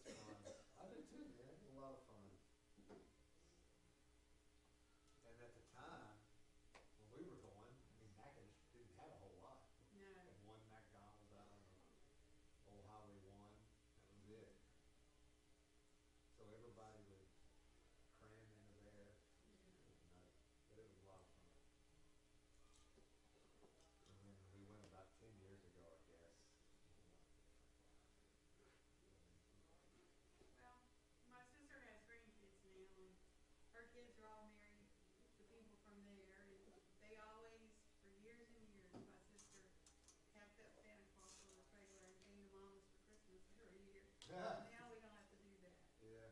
That's fun. I do too, man. It's a lot of fun. And at the time, when we were going, I mean, Natchitoches didn't have a whole lot. No. And one McDonald's out on Old Highway 1, that was it. So everybody would cram into there. It was nuts, but it was a lot of fun. And then we went about 10 years ago, I guess. Well, my sister has grandkids now, and her kids are all married to people from there, and they always, for years and years, my sister packed up Santa Claus on the trailer and came to Mama's for Christmas every year. Now we don't have to do that. Yeah.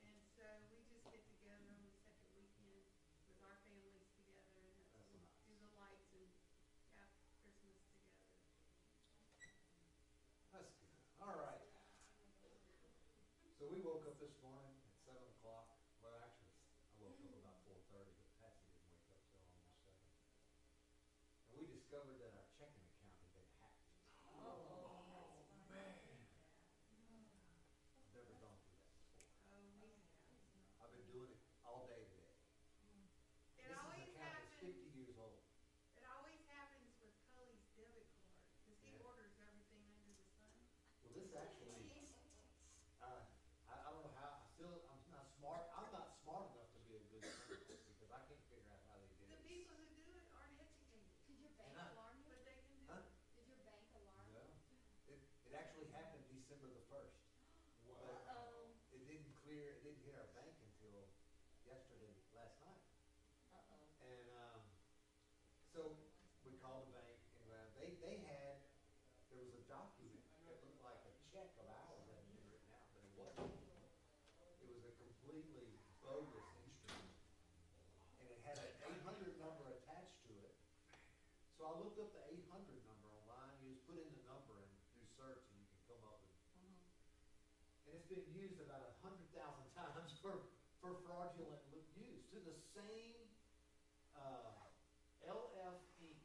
And so we just get together on the second weekend with our families together, and That's nice. do the lights and have Christmas together. That's good. All right. So we woke up this morning at 7 o'clock. Well, actually, I woke up about 4:30, but Patsy didn't wake up till almost 7. And we discovered that our checking account had been hacked. Oh, that's funny. Man. I've never gone through that before. Oh, we I've been doing it all day today. It This is an always account that's happens. 50 years old. It always happens with Cully's debit card, because he Yeah. orders everything under the sun. Well, this actually, I don't know how, I'm not smart. I'm not smart enough to be a good criminal because I can't figure out how they did The it. people who do it aren't educated, Did your bank And I- alarm you? but they can do Huh? it. Did your bank alarm? No. It actually happened December the 1st. But Uh-oh. it didn't hit our bank until last night. Uh-oh. And so we called the bank and there was a document that looked like a check of ours that had been written out, but it wasn't. It was a completely bogus instrument. And it had an 800 number attached to it. So I looked up the 800 number online. You just put in the number and do search and you can come up with. And it's been used about 100,000 times for fraudulent use to the same LF Inc.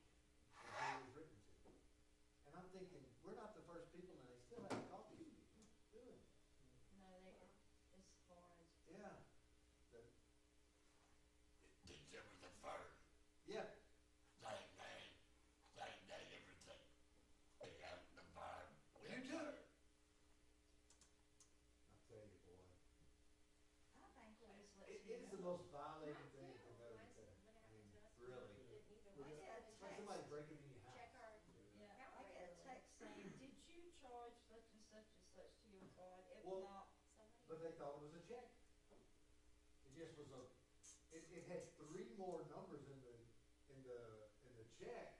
that it was written to. And I'm thinking, we're not the first people, and they still have to call these people. Doing. No, they were as far as. Yeah. December the 1st, Yeah. same day, everything. They got the fire. You too. I'll tell you, boy. I think we just let It you is the know. most violating thing to know that. I mean, really. Like somebody breaking in your house. Check our, yeah, I get a text saying, did you charge such and such to your card? If Well, not, But they thought it was a check. It just was it had 3 more numbers in the check.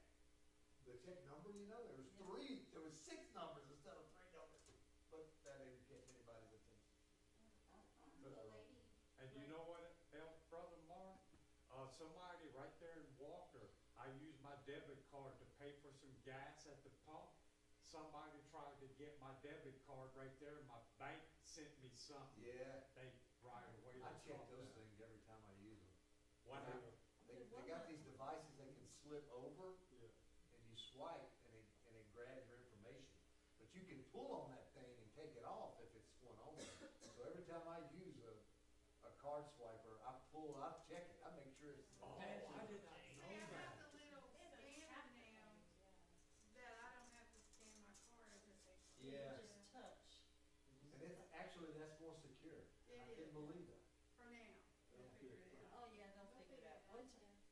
The check number, there was Yeah. there was 6 numbers instead of 3 numbers. But that didn't catch anybody's attention. the lady. And you know what else, Brother Mark? Somebody right there in Walker, I used my debit card to pay for some gas at the pump. Somebody tried to get my debit card right there, and my bank sent me something. Yeah. They right away. I they check saw those that. things every time I use them. What happened? They got these devices that can slip over, Yeah. and you swipe, and it grabs your information. But you can pull on that thing and take it off if it's one over. So every time I use a card swiper, I check it, I make sure it's. Oh, I did not See, know I that. have the little scanner now that I don't have to scan my card, I just say. Yeah. Just touch. And that's more secure. It I is. couldn't believe that. For now, we'll Yeah. figure it out. Oh, yeah, they'll figure it out.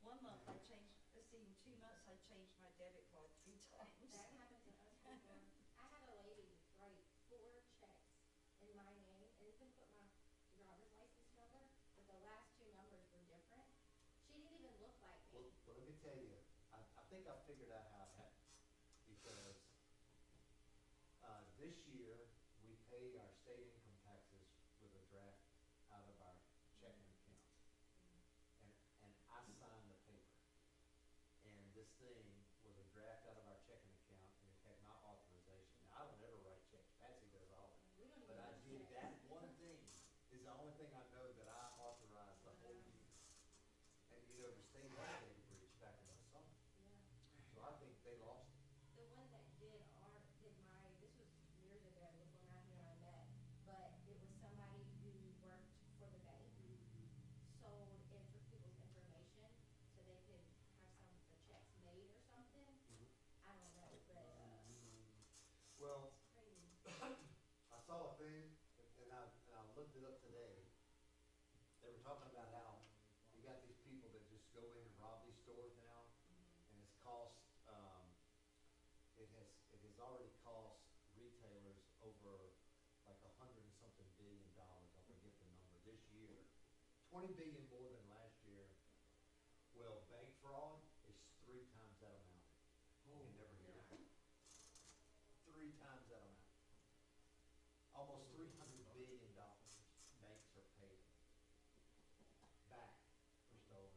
One month I changed, let's see, in 2 months I changed my debit card 3 times. That happened to us before. I had a lady write 4 checks in my name and even put my driver's license number, but the last 2 numbers were different. She didn't even look like me. Well, let me tell you, I think I figured out how it happened. Because this year, we pay our state income taxes with a draft out of our checking account. And I signed the paper. And this thing was a draft out of our checking account, and it had my authorization. Now, I don't ever write checks. Patsy does all of We don't it. But even I write did checks. that one thing, is the only thing I know that I authorized the whole year. And the state had a breach back in the summer. Yeah. So I think they lost it. The one that did my, this was years ago, was when I met, but it up today. They were talking about how you got these people that just go in and rob these stores now, and it's cost, it has already cost retailers over like $100 and something billion, I forget the number, this year. 20 billion more than last year. Well, bank fraud is 3 times that amount. You never hear that. 3 times that amount. Almost $300 billion banks are paid back for stolen,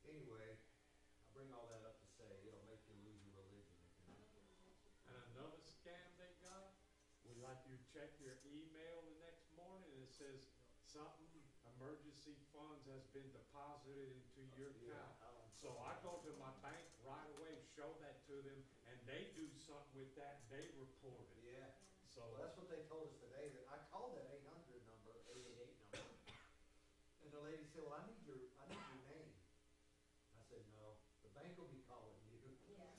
Anyway, I bring all that up to say it'll make you lose your religion if you're not. And another scam they got, would like you check your email the next morning and it says something, emergency funds has been deposited into your account. So I go to my bank right away, show that to them, and they do something with that, and they report it. Yeah. So Well, that's what they told us today, that I called that 800 number, 888 number, and the lady said, well, I need your name. I said, no, the bank will be calling you. Yeah.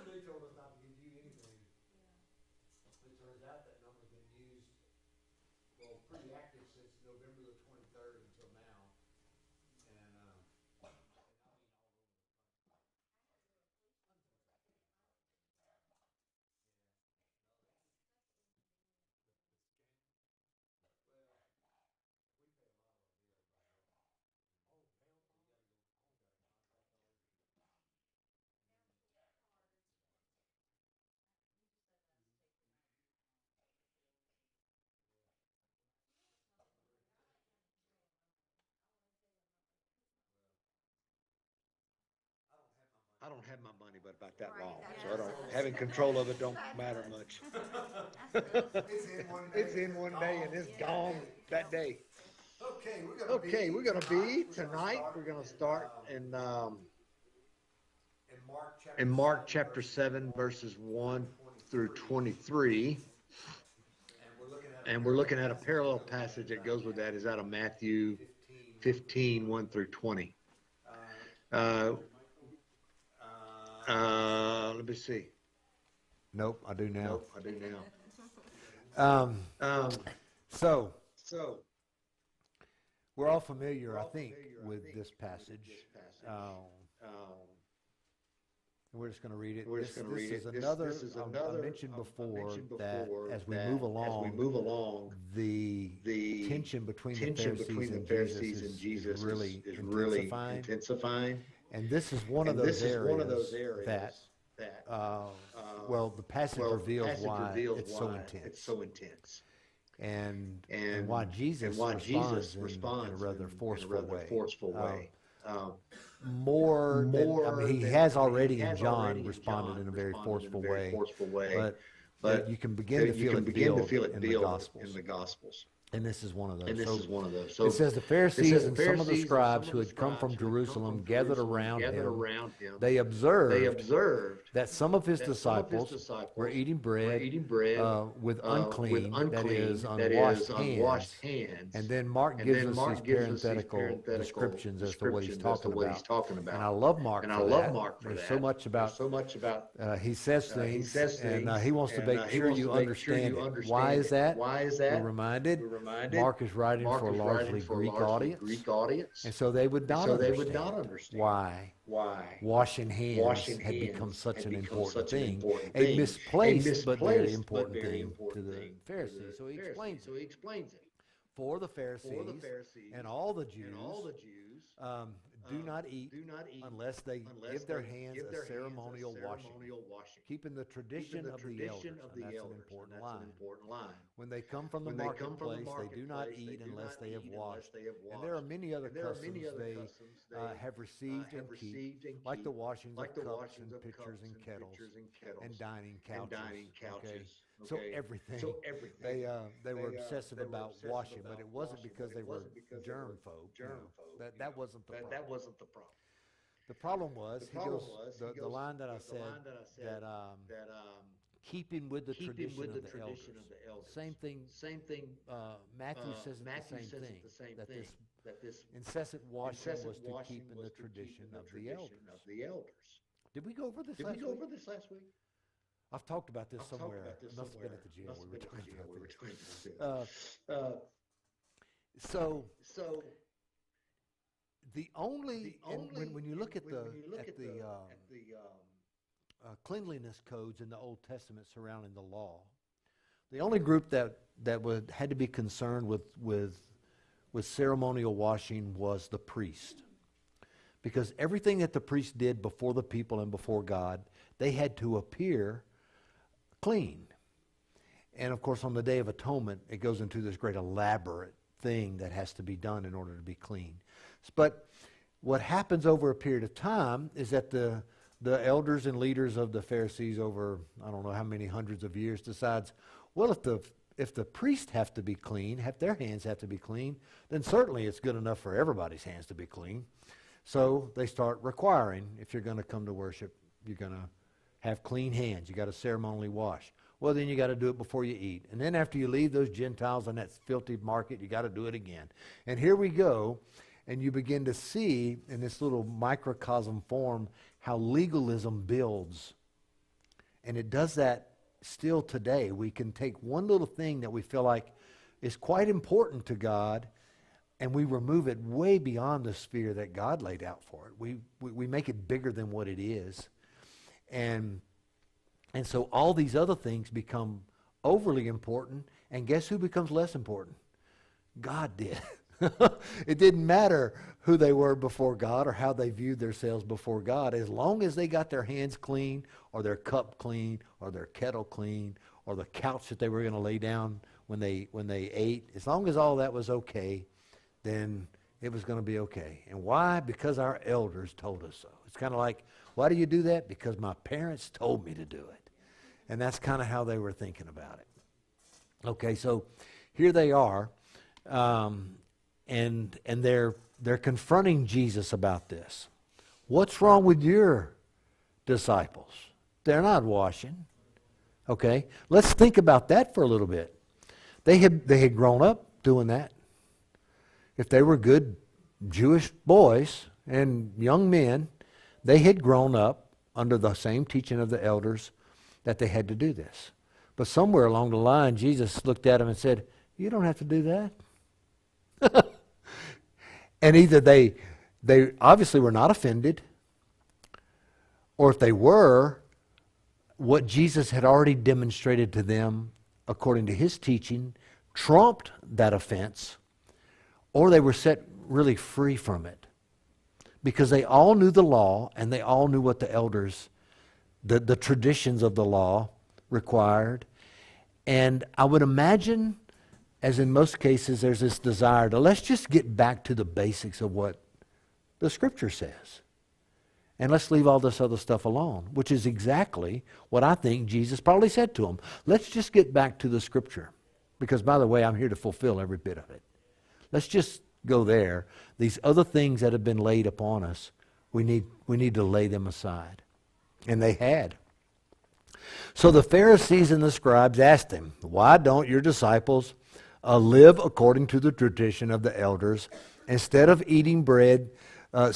They told us not to give you anything. Yeah. It turns out that number's been used, well, pretty active since November the 23rd until now. And I mean all over the country. Well, we pay a lot of our bills by mail. oh, So mail you gotta go, you gotta contact all your people. I don't have my money but about that long, so I don't, having control of it don't matter much. It's in one day. It's in one day and it's gone that day. Okay, we're gonna be tonight. We're gonna start in Mark chapter 7, verses 1 through 23. And we're looking at a parallel passage that goes with that. Is out of Matthew 15, 1 through 20. Let me see. Nope, I do now. Nope, I do now. So So we're all familiar, I think, with this passage. We're just going to read it. We're just going to read it. This is another. I mentioned before that as we move along, the tension between the Pharisees and Jesus is really intensifying. And this is one of those areas that, well, the passage reveals why it's so intense. And why Jesus responds in a rather forceful way. More than, I mean, he has already in John responded in a very forceful way, but you can begin to feel it build in the Gospels. And this is one of those. So it says the Pharisees and some of the scribes who had come from Jerusalem gathered around him. They observed that some of his disciples were eating bread with unclean, that is, unwashed hands. And then Mark gives us these parenthetical descriptions as to what he's talking about. And I love Mark for that. There's so much about, he says things, and he wants to make sure you understand it. Why is that? We're reminded Mark is writing for a largely Greek audience, and so they would not understand why washing hands had become such an important thing, a misplaced but very important thing to the Pharisees. So he explains it. For the Pharisees and all the Jews, do not eat unless they give their hands a ceremonial washing, keeping the tradition of the elders, and that's an important line. When they come from the marketplace, they do not eat unless they have washed. And there are many other customs they have received and keep, like the washings of cups and pitchers and kettles and dining couches. So everything. They were obsessive about washing, but it wasn't because they were germ folk. That wasn't the problem. The problem was, he goes, the line that I said, that keeping with the tradition of the elders. Same thing, Matthew says it the same thing, that this incessant washing was to keep in the tradition of the elders. Did we go over this last week? I've talked about this somewhere. It must have been at the gym. We were talking about this. So the only, and when you look at the cleanliness codes in the Old Testament surrounding the law, the only group that had to be concerned with ceremonial washing was the priest. Because everything that the priest did before the people and before God, they had to appear clean. And of course, on the Day of Atonement, it goes into this great elaborate thing that has to be done in order to be clean. But what happens over a period of time is that the elders and leaders of the Pharisees over, I don't know how many hundreds of years, decides, well, if the priests have to be clean, their hands have to be clean, then certainly it's good enough for everybody's hands to be clean. So they start requiring, if you're going to come to worship, you're going to have clean hands. You got to ceremonially wash. Well, then you got to do it before you eat. And then after you leave those Gentiles in that filthy market, you got to do it again. And here we go, and you begin to see in this little microcosm form how legalism builds. And it does that still today. We can take one little thing that we feel like is quite important to God, and we remove it way beyond the sphere that God laid out for it. We make it bigger than what it is. And so all these other things become overly important, and guess who becomes less important? God did. It didn't matter who they were before God or how they viewed themselves before God. As long as they got their hands clean or their cup clean or their kettle clean or the couch that they were going to lay down when they ate, as long as all that was okay, then it was going to be okay. And why? Because our elders told us so. It's kind of like, why do you do that? Because my parents told me to do it. And that's kind of how they were thinking about it. Okay, so here they are, and they're confronting Jesus about this. What's wrong with your disciples? They're not washing. Okay, let's think about that for a little bit. They had grown up doing that. If they were good Jewish boys and young men, they had grown up under the same teaching of the elders that they had to do this. But somewhere along the line, Jesus looked at them and said, you don't have to do that. And either they obviously were not offended, or if they were, what Jesus had already demonstrated to them, according to his teaching, trumped that offense, or they were set really free from it. Because they all knew the law, and they all knew what the elders, the traditions of the law required. And I would imagine, as in most cases, there's this desire to let's just get back to the basics of what the Scripture says. And let's leave all this other stuff alone, which is exactly what I think Jesus probably said to them. Let's just get back to the Scripture. Because, by the way, I'm here to fulfill every bit of it. Let's just go there. These other things that have been laid upon us, we need to lay them aside. And they had. So the Pharisees and the scribes asked him, why don't your disciples live according to the tradition of the elders instead of eating bread with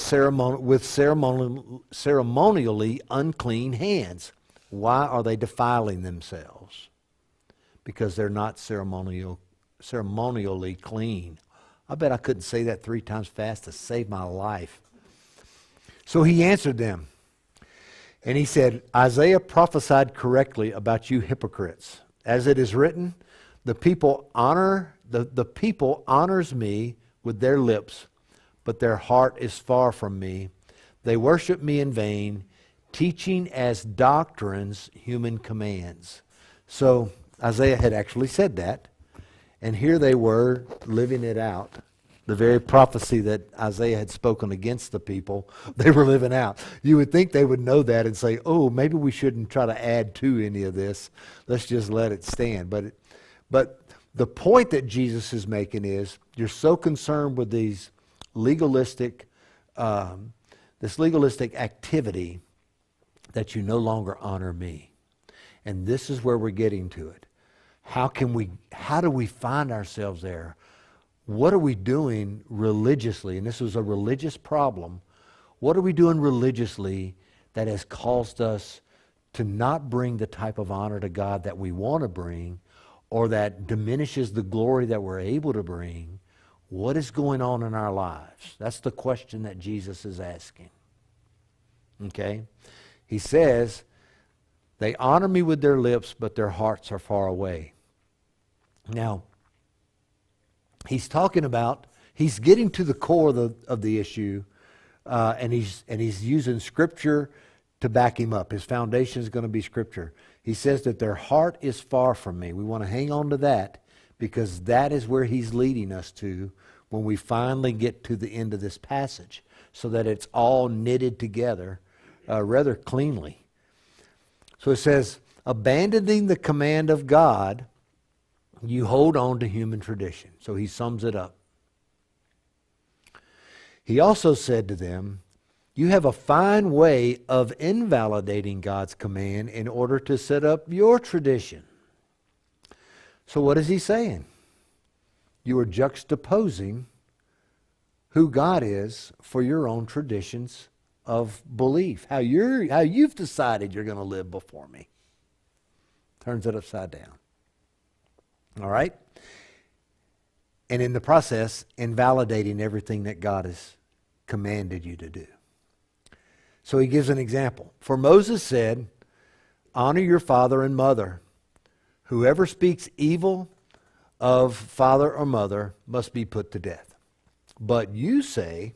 ceremonially unclean hands? Why are they defiling themselves? Because they're not ceremonially clean. I bet I couldn't say that 3 times fast to save my life. So he answered them, and he said, Isaiah prophesied correctly about you hypocrites. As it is written, the people honors me with their lips, but their heart is far from me. They worship me in vain, teaching as doctrines human commands. So Isaiah had actually said that. And here they were living it out. The very prophecy that Isaiah had spoken against the people, they were living out. You would think they would know that and say, oh, maybe we shouldn't try to add to any of this. Let's just let it stand. But the point that Jesus is making is, you're so concerned with these legalistic, this legalistic activity that you no longer honor me. And this is where we're getting to it. How do we find ourselves there? What are we doing religiously? And this was a religious problem. What are we doing religiously that has caused us to not bring the type of honor to God that we want to bring, or that diminishes the glory that we're able to bring, what is going on in our lives? That's the question that Jesus is asking. Okay? He says, they honor me with their lips, but their hearts are far away. Now, he's talking about, he's getting to the core of the issue, and he's using Scripture to back him up. His foundation is going to be Scripture. He says that their heart is far from me. We want to hang on to that, because that is where he's leading us to when we finally get to the end of this passage, so that it's all knitted together rather cleanly. So it says, abandoning the command of God, you hold on to human tradition. So he sums it up. He also said to them, you have a fine way of invalidating God's command in order to set up your tradition. So what is he saying? You are juxtaposing who God is for your own traditions of belief. How you've decided you're going to live before me. Turns it upside down. All right? And in the process, invalidating everything that God has commanded you to do. So he gives an example. For Moses said, honor your father and mother. Whoever speaks evil of father or mother must be put to death. But you say,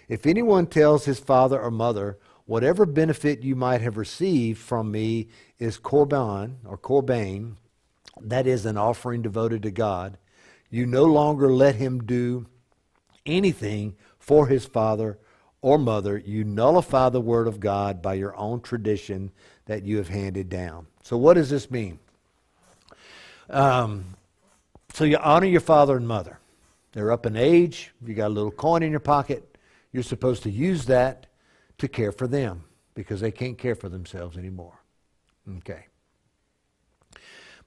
if anyone tells his father or mother, whatever benefit you might have received from me is korban, that is an offering devoted to God, you no longer let him do anything for his father or mother. You nullify the word of God by your own tradition that you have handed down. So what does this mean? So you honor your father and mother. They're up in age. You got a little coin in your pocket. You're supposed to use that to care for them because they can't care for themselves anymore. Okay.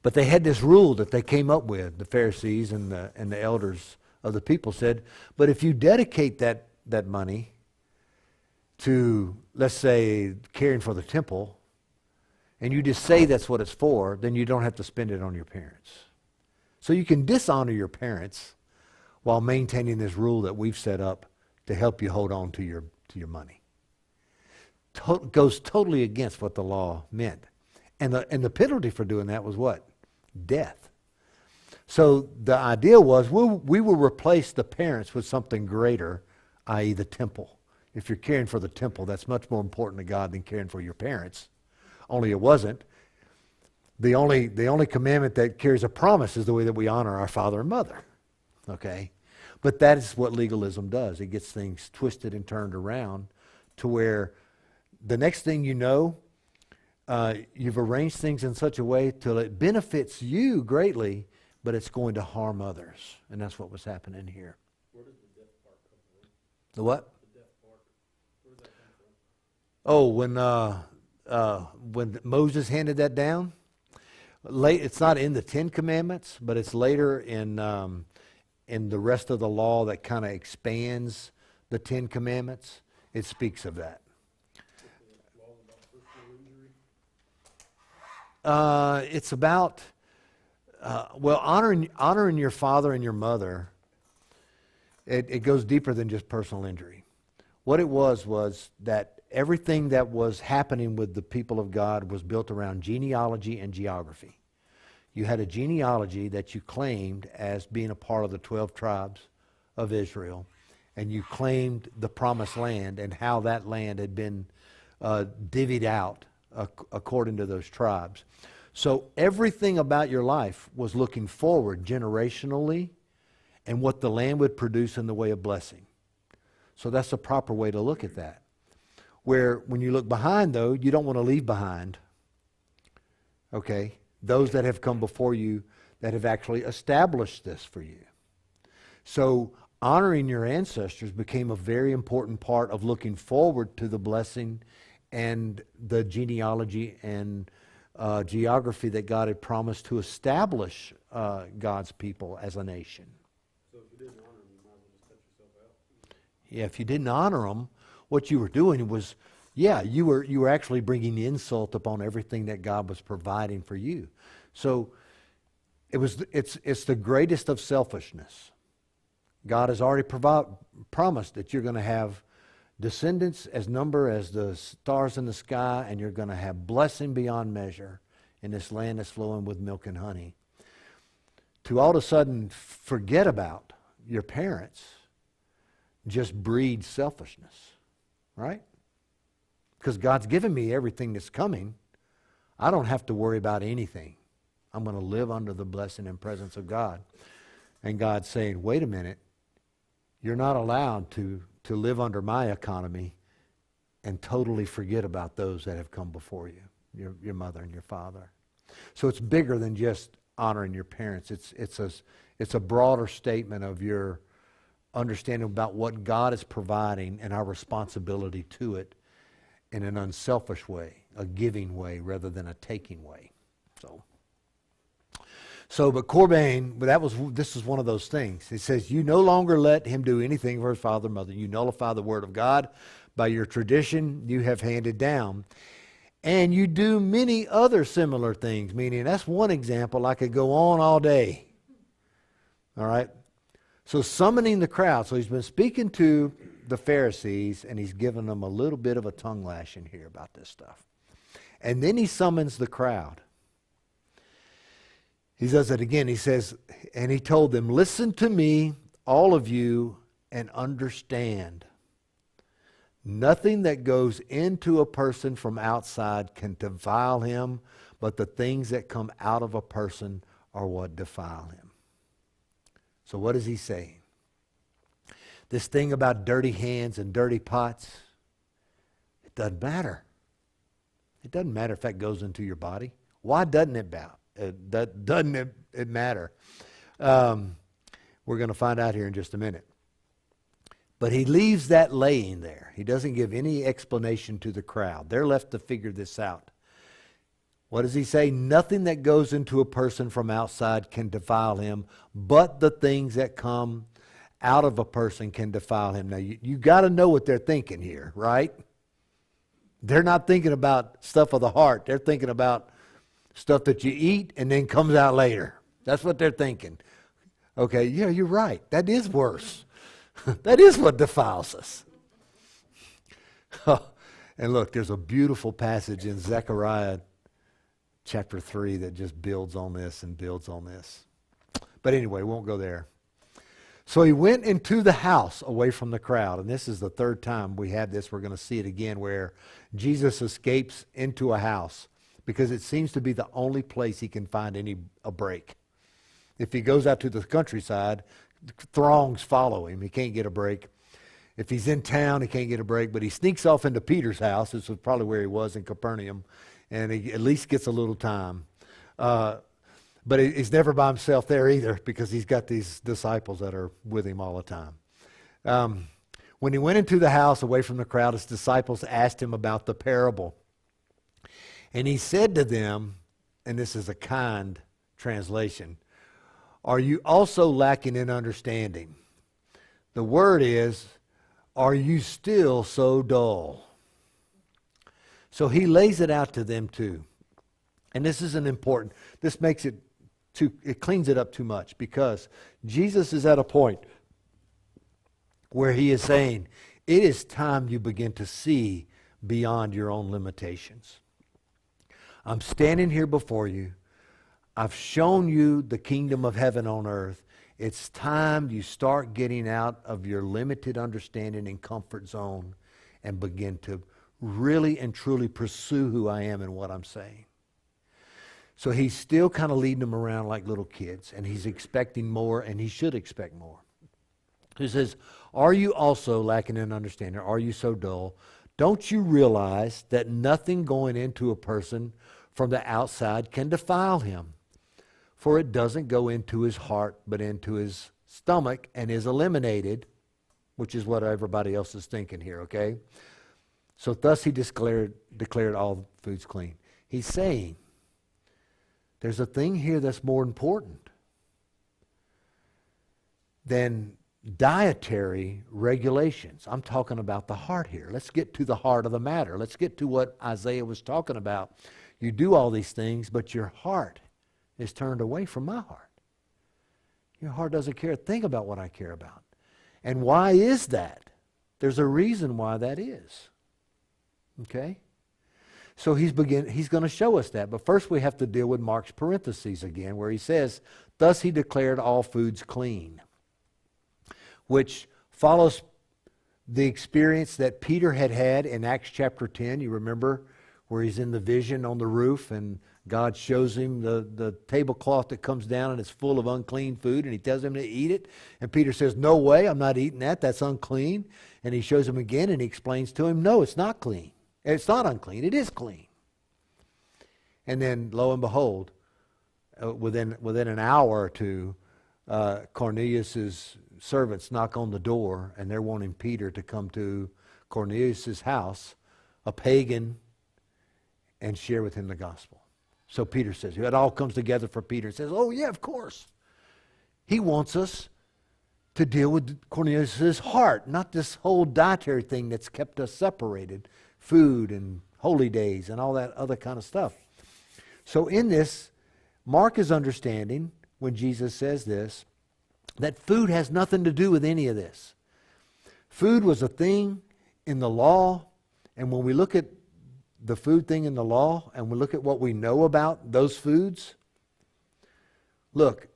But they had this rule that they came up with, the Pharisees and the elders of the people said, but if you dedicate that money to, let's say, caring for the temple, and you just say that's what it's for, then you don't have to spend it on your parents. So you can dishonor your parents while maintaining this rule that we've set up to help you hold on to your money. Goes totally against what the law meant. And the penalty for doing that was what? Death. So the idea was we will replace the parents with something greater, i.e. the temple. If you're caring for the temple, that's much more important to God than caring for your parents. Only it wasn't. The only commandment that carries a promise is the way that we honor our father and mother. Okay? But that is what legalism does. It gets things twisted and turned around to where the next thing you know, you've arranged things in such a way till it benefits you greatly, but it's going to harm others. And that's what was happening here. Where does the death part come from? The what? The death part. Where does that come from? Oh, when Moses handed that down, it's not in the Ten Commandments, but it's later in the rest of the law that kind of expands the Ten Commandments. It speaks of that. It's about honoring your father and your mother. It goes deeper than just personal injury. What it was that everything that was happening with the people of God was built around genealogy and geography. You had a genealogy that you claimed as being a part of the 12 tribes of Israel, and you claimed the promised land and how that land had been divvied out according to those tribes. So everything about your life was looking forward generationally and what the land would produce in the way of blessing. So that's the proper way to look at that. Where when you look behind, though, you don't want to leave behind, okay, those that have come before you that have actually established this for you. So honoring your ancestors became a very important part of looking forward to the blessing and the genealogy and geography that God had promised to establish God's people as a nation. So if you didn't honor them, you might as well just cut yourself out. Yeah, if you didn't honor them, what you were doing was yeah, you were actually bringing insult upon everything that God was providing for you. So it's the greatest of selfishness. God has already promised that you're going to have descendants as number as the stars in the sky, and you're going to have blessing beyond measure in this land that's flowing with milk and honey. To all of a sudden forget about your parents just breeds selfishness, right? Because God's given me everything that's coming. I don't have to worry about anything. I'm going to live under the blessing and presence of God. And God's saying, wait a minute, you're not allowed to live under my economy and totally forget about those that have come before you, your mother and your father. So it's bigger than just honoring your parents. It's a broader statement of your understanding about what God is providing and our responsibility to it in an unselfish way, a giving way rather than a taking way. But Corban, this is one of those things. It says, you no longer let him do anything for his father and mother. You nullify the word of God by your tradition you have handed down. And you do many other similar things, meaning that's one example. I could go on all day. All right? So summoning the crowd. So he's been speaking to the Pharisees, and he's given them a little bit of a tongue lashing here about this stuff. And then he summons the crowd. He does it again. He says, and he told them, listen to me, all of you, and understand. Nothing that goes into a person from outside can defile him, but the things that come out of a person are what defile him. So what is he saying? This thing about dirty hands and dirty pots, it doesn't matter. It doesn't matter if that goes into your body. Why doesn't it matter? We're going to find out here in just a minute. But he leaves that laying there. He doesn't give any explanation to the crowd. They're left to figure this out. What does he say? Nothing that goes into a person from outside can defile him, but the things that come out of a person can defile him. Now, you got to know what they're thinking here, right? They're not thinking about stuff of the heart. They're thinking about stuff that you eat and then comes out later. That's what they're thinking. Okay, yeah, you're right. That is worse. That is what defiles us. And look, there's a beautiful passage in Zechariah chapter 3 that just builds on this and builds on this. But anyway, we won't go there. So he went into the house away from the crowd. And this is the third time we had this. We're going to see it again where Jesus escapes into a house because it seems to be the only place he can find a break. If he goes out to the countryside, throngs follow him. He can't get a break. If he's in town, he can't get a break. But he sneaks off into Peter's house. This was probably where he was in Capernaum. And he at least gets a little time. But he's never by himself there either because he's got these disciples that are with him all the time. When he went into the house away from the crowd, his disciples asked him about the parable. And he said to them, and this is a kind translation, are you also lacking in understanding? The word is, are you still so dull? So he lays it out to them too. And this isn't important. This makes it it cleans it up too much because Jesus is at a point where he is saying, it is time you begin to see beyond your own limitations. I'm standing here before you. I've shown you the kingdom of heaven on earth. It's time you start getting out of your limited understanding and comfort zone and begin to really and truly pursue who I am and what I'm saying. So he's still kind of leading them around like little kids, and he's expecting more, and he should expect more. He says, are you also lacking in understanding? Are you so dull? Don't you realize that nothing going into a person from the outside can defile him? For it doesn't go into his heart, but into his stomach, and is eliminated, which is what everybody else is thinking here, okay? So thus he declared all foods clean. He's saying, there's a thing here that's more important than dietary regulations. I'm talking about the heart here. Let's get to the heart of the matter. Let's get to what Isaiah was talking about. You do all these things, but your heart is turned away from my heart. Your heart doesn't care a thing about what I care about. And why is that? There's a reason why that is. Okay? So he's going to show us that. But first we have to deal with Mark's parentheses again, where he says, thus he declared all foods clean, which follows the experience that Peter had in Acts chapter 10. You remember where he's in the vision on the roof and God shows him the tablecloth that comes down and it's full of unclean food, and he tells him to eat it. And Peter says, no way, I'm not eating that. That's unclean. And he shows him again and he explains to him, no, it's not clean. It's not unclean. It is clean. And then, lo and behold, within an hour or two, Cornelius's servants knock on the door, and they're wanting Peter to come to Cornelius's house, a pagan, and share with him the gospel. So Peter says, it all comes together for Peter. He says, oh yeah, of course. He wants us to deal with Cornelius's heart, not this whole dietary thing that's kept us separated, food and holy days and all that other kind of stuff. So in this, Mark is understanding, when Jesus says this, that food has nothing to do with any of this. Food was a thing in the law, and when we look at the food thing in the law and we look at what we know about those foods, look,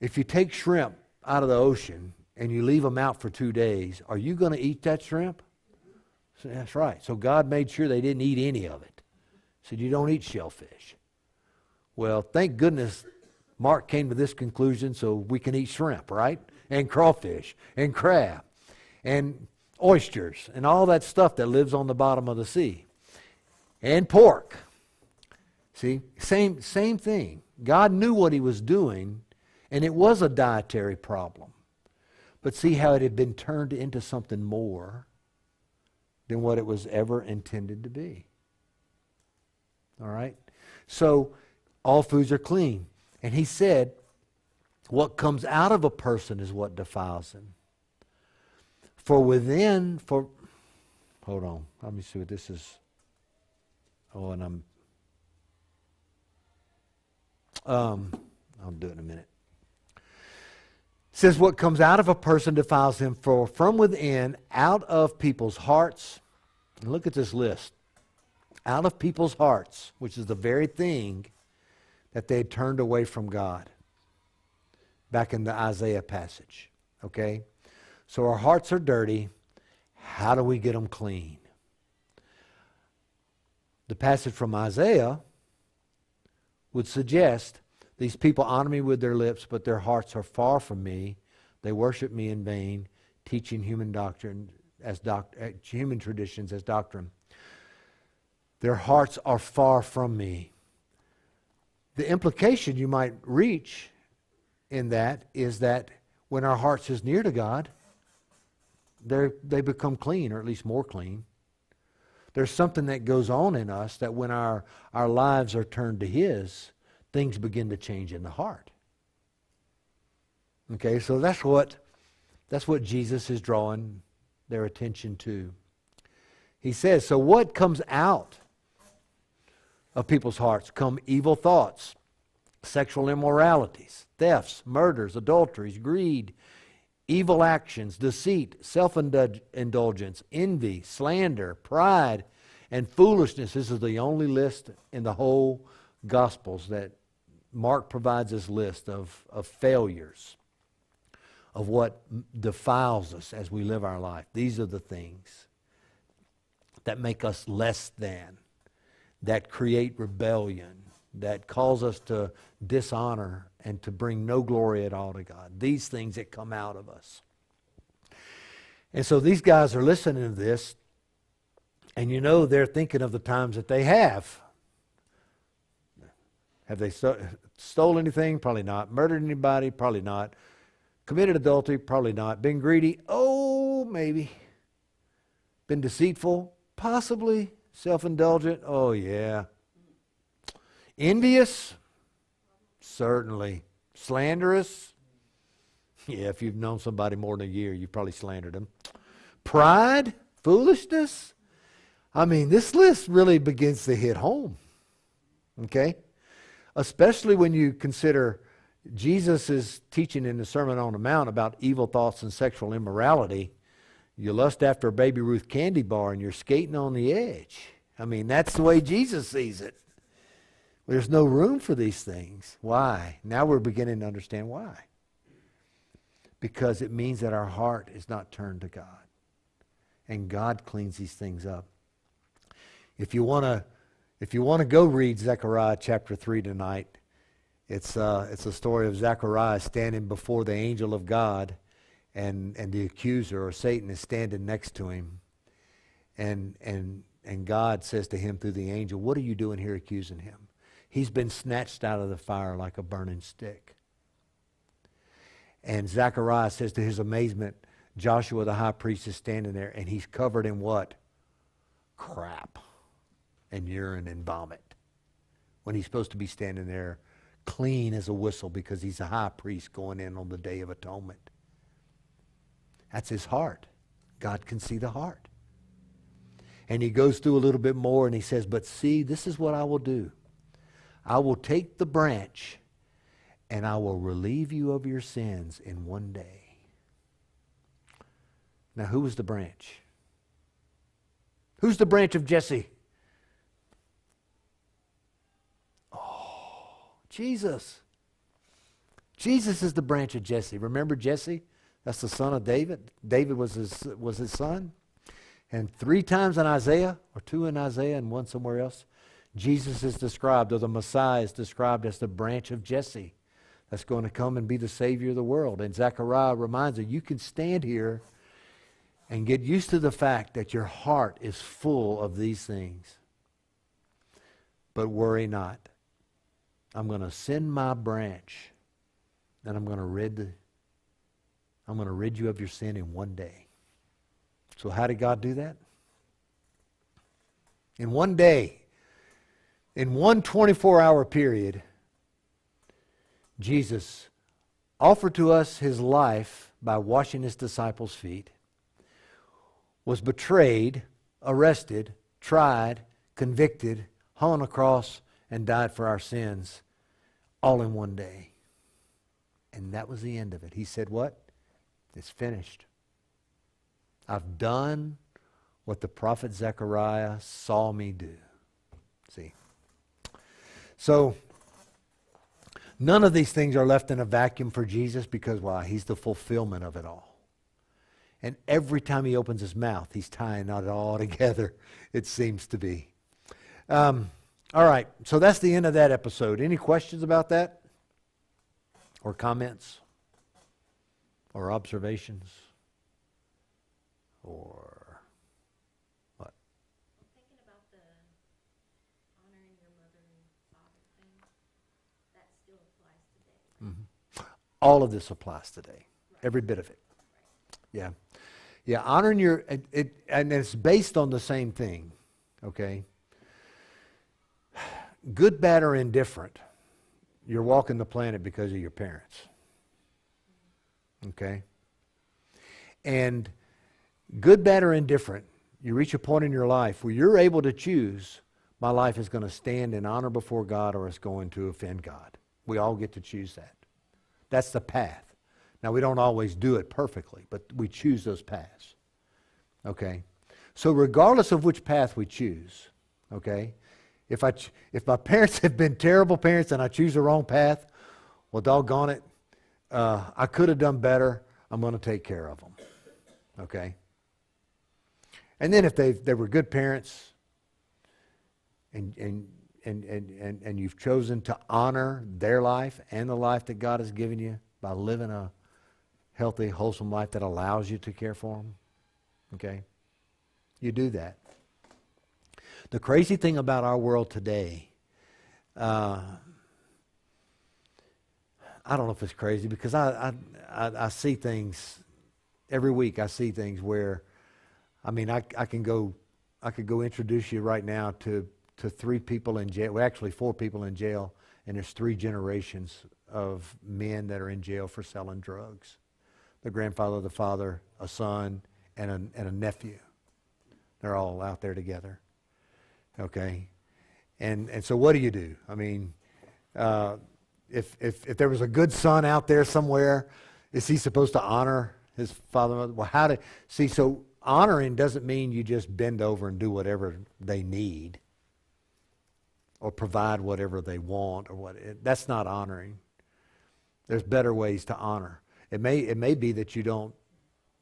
if you take shrimp out of the ocean and you leave them out for 2 days, are you going to eat that shrimp? So that's right. So God made sure they didn't eat any of it. He said, you don't eat shellfish. Well, thank goodness Mark came to this conclusion so we can eat shrimp, right? And crawfish and crab and oysters and all that stuff that lives on the bottom of the sea. And pork. See, same thing. God knew what he was doing, and it was a dietary problem. But see how it had been turned into something more than what it was ever intended to be. All right? So, all foods are clean. And he said, what comes out of a person is what defiles him. Hold on, let me see what this is. Oh, and I'll do it in a minute. It says what comes out of a person defiles him, for from within, out of people's hearts, and look at this list, out of people's hearts, which is the very thing that they had turned away from God, back in the Isaiah passage, okay? So our hearts are dirty. How do we get them clean? The passage from Isaiah would suggest these people honor me with their lips, but their hearts are far from me. They worship me in vain, teaching human doctrine human traditions as doctrine. Their hearts are far from me. The implication you might reach in that is that when our hearts is near to God, they become clean, or at least more clean. There's something that goes on in us that when our lives are turned to his, things begin to change in the heart. Okay, so that's what Jesus is drawing their attention to. He says, so what comes out of people's hearts? Come evil thoughts, sexual immoralities, thefts, murders, adulteries, greed, evil actions, deceit, self-indulgence, envy, slander, pride, and foolishness. This is the only list in the whole Gospels that Mark provides this list of failures, of what defiles us as we live our life. These are the things that make us less than, that create rebellion, that cause us to dishonor and to bring no glory at all to God. These things that come out of us. And so these guys are listening to this, and you know they're thinking of the times that they have. Have they stole anything? Probably not. Murdered anybody? Probably not. Committed adultery? Probably not. Been greedy? Oh, maybe. Been deceitful? Possibly. Self-indulgent? Oh, yeah. Envious? Certainly. Slanderous? Yeah, if you've known somebody more than a year, you've probably slandered them. Pride, foolishness. I mean, this list really begins to hit home. Okay? Especially when you consider Jesus' teaching in the Sermon on the Mount about evil thoughts and sexual immorality. You lust after a Baby Ruth candy bar and you're skating on the edge. I mean, that's the way Jesus sees it. There's no room for these things. Why? Now we're beginning to understand why. Because it means that our heart is not turned to God. And God cleans these things up. If you want to go read Zechariah chapter 3 tonight, it's a story of Zechariah standing before the angel of God, and the accuser, or Satan, is standing next to him. And God says to him through the angel, "What are you doing here accusing him? He's been snatched out of the fire like a burning stick." And Zechariah says to his amazement, Joshua the high priest is standing there, and he's covered in what? Crap and urine and vomit. When he's supposed to be standing there clean as a whistle because he's a high priest going in on the Day of Atonement. That's his heart. God can see the heart. And he goes through a little bit more and he says, "But see, this is what I will do. I will take the branch and I will relieve you of your sins in one day." Now, who was the branch? Who's the branch of Jesse? Oh, Jesus. Jesus is the branch of Jesse. Remember Jesse? That's the son of David. David was his son. And 3 times in Isaiah, or 2 in Isaiah and 1 somewhere else, Jesus is described, or the Messiah is described as the branch of Jesse that's going to come and be the Savior of the world. And Zechariah reminds you can stand here and get used to the fact that your heart is full of these things. But worry not. I'm going to send my branch, and I'm going to rid you of your sin in one day. So how did God do that? In one day, in one 24-hour period, Jesus offered to us his life by washing his disciples' feet, was betrayed, arrested, tried, convicted, hung on a cross, and died for our sins, all in one day. And that was the end of it. He said what? It's finished. I've done what the prophet Zechariah saw me do. See? So, none of these things are left in a vacuum for Jesus because, why? He's the fulfillment of it all. And every time he opens his mouth, he's tying it all together, it seems to be. All right, so that's the end of that episode. Any questions about that? Or comments? Or observations? Or what? I'm thinking about the honoring your mother and father thing. That still applies today. Mm-hmm. All of this applies today. Right. Every bit of it. Right. Yeah, honoring your, and it's based on the same thing, okay? Good, bad, or indifferent, you're walking the planet because of your parents, okay? And good, bad, or indifferent, you reach a point in your life where you're able to choose, my life is going to stand in honor before God or it's going to offend God. We all get to choose that. That's the path. Now, we don't always do it perfectly, but we choose those paths, okay? So regardless of which path we choose, okay, if my parents have been terrible parents and I choose the wrong path, well, doggone it, I could have done better. I'm going to take care of them, okay? And then if they were good parents and you've chosen to honor their life and the life that God has given you by living a healthy, wholesome life that allows you to care for them, okay? You do that. The crazy thing about our world today, I don't know if it's crazy because I see things every week. I see things where, I mean, I could go introduce you right now to 3 people in jail. Well, actually 4 people in jail, and there's 3 generations of men that are in jail for selling drugs. a grandfather, the father, a son, and a nephew. They're all out there together. Okay? And so what do? I mean, if there was a good son out there somewhere, is he supposed to honor his father and mother? Well, so honoring doesn't mean you just bend over and do whatever they need or provide whatever they want that's not honoring. There's better ways to honor. It may be that you don't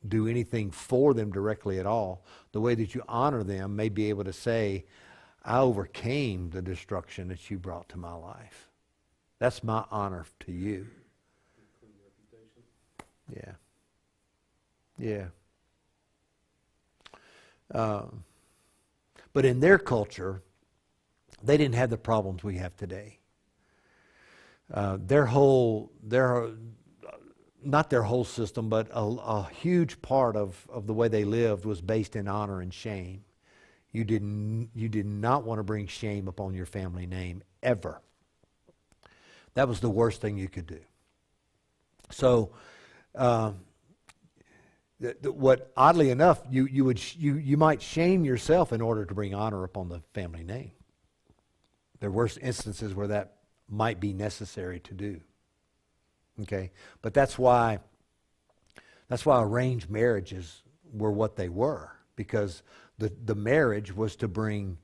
do anything for them directly at all. The way that you honor them may be able to say, I overcame the destruction that you brought to my life. That's my honor to you. Yeah. Yeah. But in their culture, they didn't have the problems we have today. Not their whole system, but a huge part of the way they lived was based in honor and shame. You did not want to bring shame upon your family name, ever. That was the worst thing you could do. So, what oddly enough, you might shame yourself in order to bring honor upon the family name. There were instances where that might be necessary to do. Okay, but that's why arranged marriages were what they were, because the marriage was to bring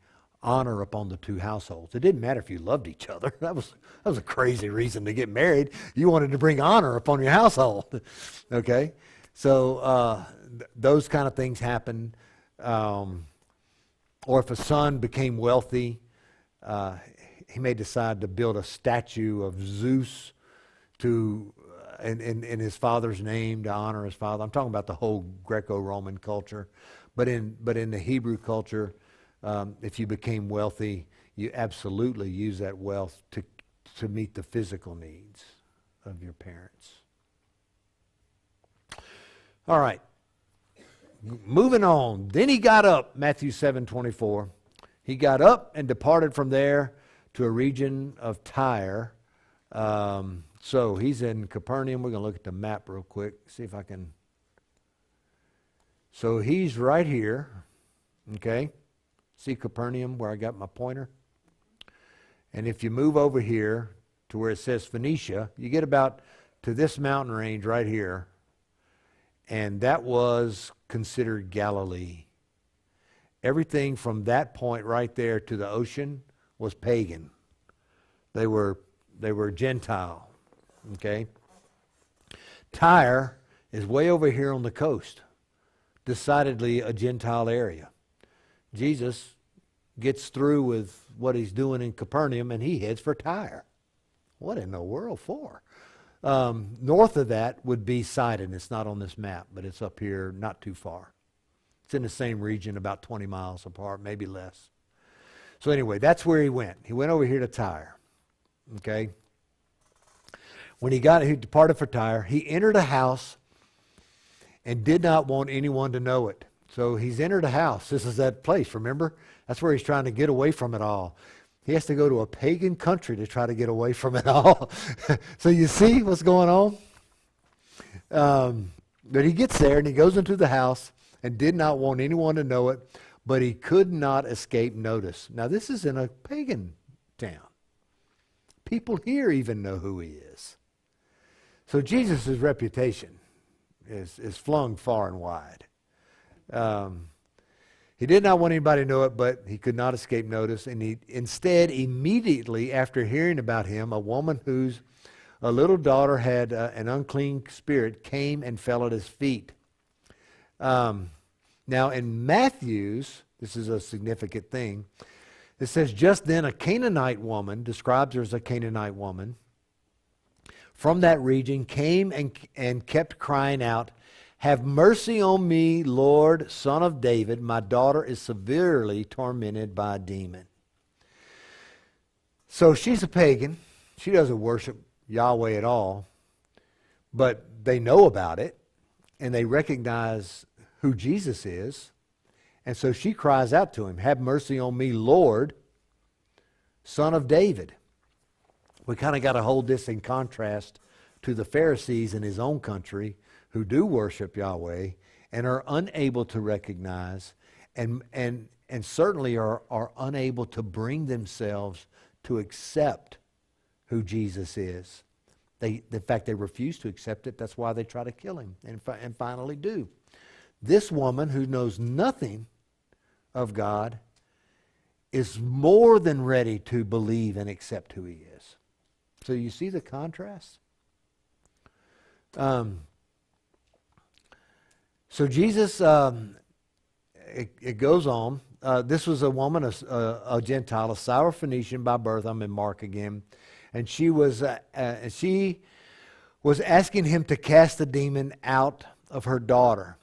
honor upon the two households. It didn't matter if you loved each other. That was a crazy reason to get married. You wanted to bring honor upon your household. Okay, so those kind of things happen. Or if a son became wealthy, he may decide to build a statue of Zeus in his father's name to honor his father. I'm talking about the whole Greco-Roman culture, but in the Hebrew culture, if you became wealthy, you absolutely use that wealth to meet the physical needs of your parents. All right, moving on. Then he got up, Matthew 7:24. He got up and departed from there to a region of Tyre. So he's in Capernaum. We're going to look at the map real quick, see if I can. So he's right here, okay? See Capernaum where I got my pointer? And if you move over here to where it says Phoenicia, you get about to this mountain range right here, and that was considered Galilee. Everything from that point right there to the ocean was pagan. They were Gentile. Okay? Tyre is way over here on the coast. Decidedly a Gentile area. Jesus gets through with what he's doing in Capernaum and he heads for Tyre. What in the world for? North of that would be Sidon. It's not on this map, but it's up here not too far. It's in the same region, about 20 miles apart, maybe less. So anyway, that's where he went. He went over here to Tyre. Okay? When he departed for Tyre, he entered a house and did not want anyone to know it. So he's entered a house. This is that place, remember? That's where he's trying to get away from it all. He has to go to a pagan country to try to get away from it all. So you see what's going on? But he gets there and he goes into the house and did not want anyone to know it, but he could not escape notice. Now this is in a pagan town. People here even know who he is. So Jesus' reputation is flung far and wide. He did not want anybody to know it, but he could not escape notice. And he instead, immediately after hearing about him, a woman whose a little daughter had an unclean spirit came and fell at his feet. Now in Matthew's, this is a significant thing, it says, just then a Canaanite woman, describes her as a Canaanite woman, from that region came and kept crying out, have mercy on me, Lord, Son of David. My daughter is severely tormented by a demon. So she's a pagan. She doesn't worship Yahweh at all. But they know about it, and they recognize who Jesus is. And so she cries out to him, have mercy on me, Lord, Son of David. We kind of got to hold this in contrast to the Pharisees in his own country who do worship Yahweh and are unable to recognize and certainly are unable to bring themselves to accept who Jesus is. In fact, they refuse to accept it. That's why they try to kill him and finally do. This woman who knows nothing of God is more than ready to believe and accept who he is. So you see the contrast? So Jesus, it goes on. This was a woman, a Gentile, a Syrophoenician by birth. I'm in Mark again. And she was asking him to cast the demon out of her daughter.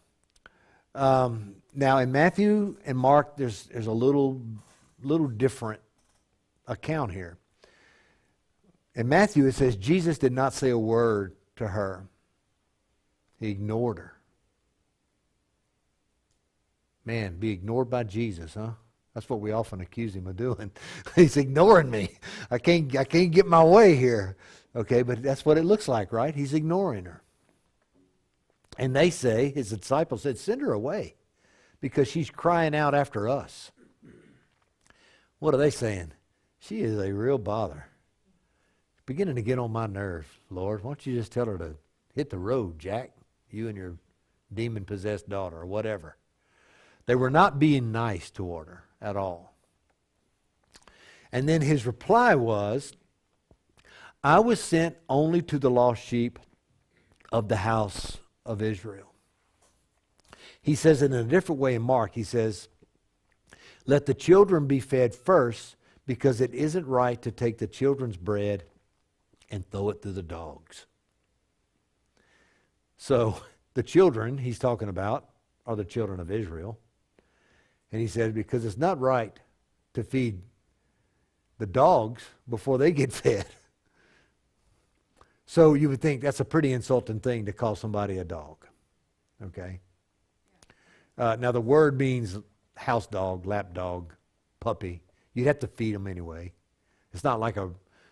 Now in Matthew and Mark, there's a little different account here. In Matthew, it says Jesus did not say a word to her. He ignored her. Man, be ignored by Jesus, huh? That's what we often accuse him of doing. He's ignoring me. I can't get my way here. Okay, but that's what it looks like, right? He's ignoring her. And they say, his disciples said, send her away because she's crying out after us. What are they saying? She is a real bother. It's beginning to get on my nerves, Lord. Why don't you just tell her to hit the road, Jack, you and your demon-possessed daughter or whatever. They were not being nice toward her at all. And then his reply was, I was sent only to the lost sheep of the house of Israel. He says it in a different way in Mark. He says, let the children be fed first, because it isn't right to take the children's bread and throw it to the dogs. So the children he's talking about are the children of Israel. And he said, because it's not right to feed the dogs before they get fed. So you would think that's a pretty insulting thing to call somebody a dog. Okay? Now the word means house dog, lap dog, puppy. You'd have to feed them anyway. It's not like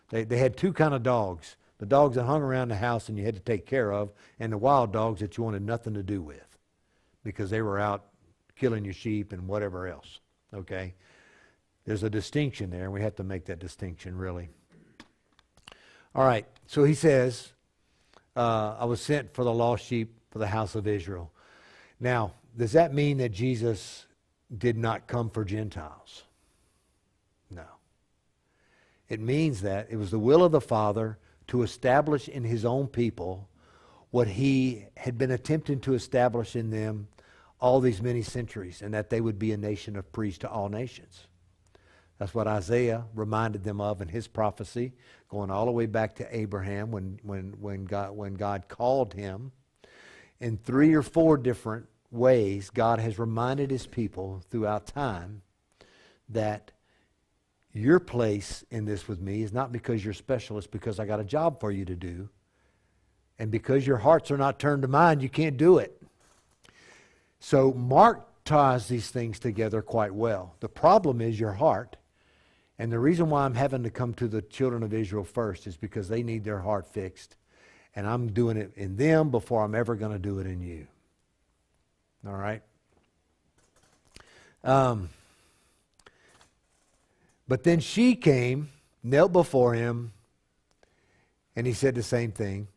they had two kind of dogs. The dogs that hung around the house and you had to take care of, and the wild dogs that you wanted nothing to do with because they were out killing your sheep and whatever else. Okay? There's a distinction there, and we have to make that distinction, really. All right, so he says, I was sent for the lost sheep for the house of Israel. Now, does that mean that Jesus did not come for Gentiles? No. It means that it was the will of the Father to establish in his own people what he had been attempting to establish in them all these many centuries, and that they would be a nation of priests to all nations. That's what Isaiah reminded them of in his prophecy, going all the way back to Abraham when God called him. In 3 or 4 different ways, God has reminded his people throughout time that your place in this with me is not because you're special, it's because I got a job for you to do. And because your hearts are not turned to mine, you can't do it. So Mark ties these things together quite well. The problem is your heart. And the reason why I'm having to come to the children of Israel first is because they need their heart fixed. And I'm doing it in them before I'm ever going to do it in you. All right? But then she came, knelt before him, and he said the same thing.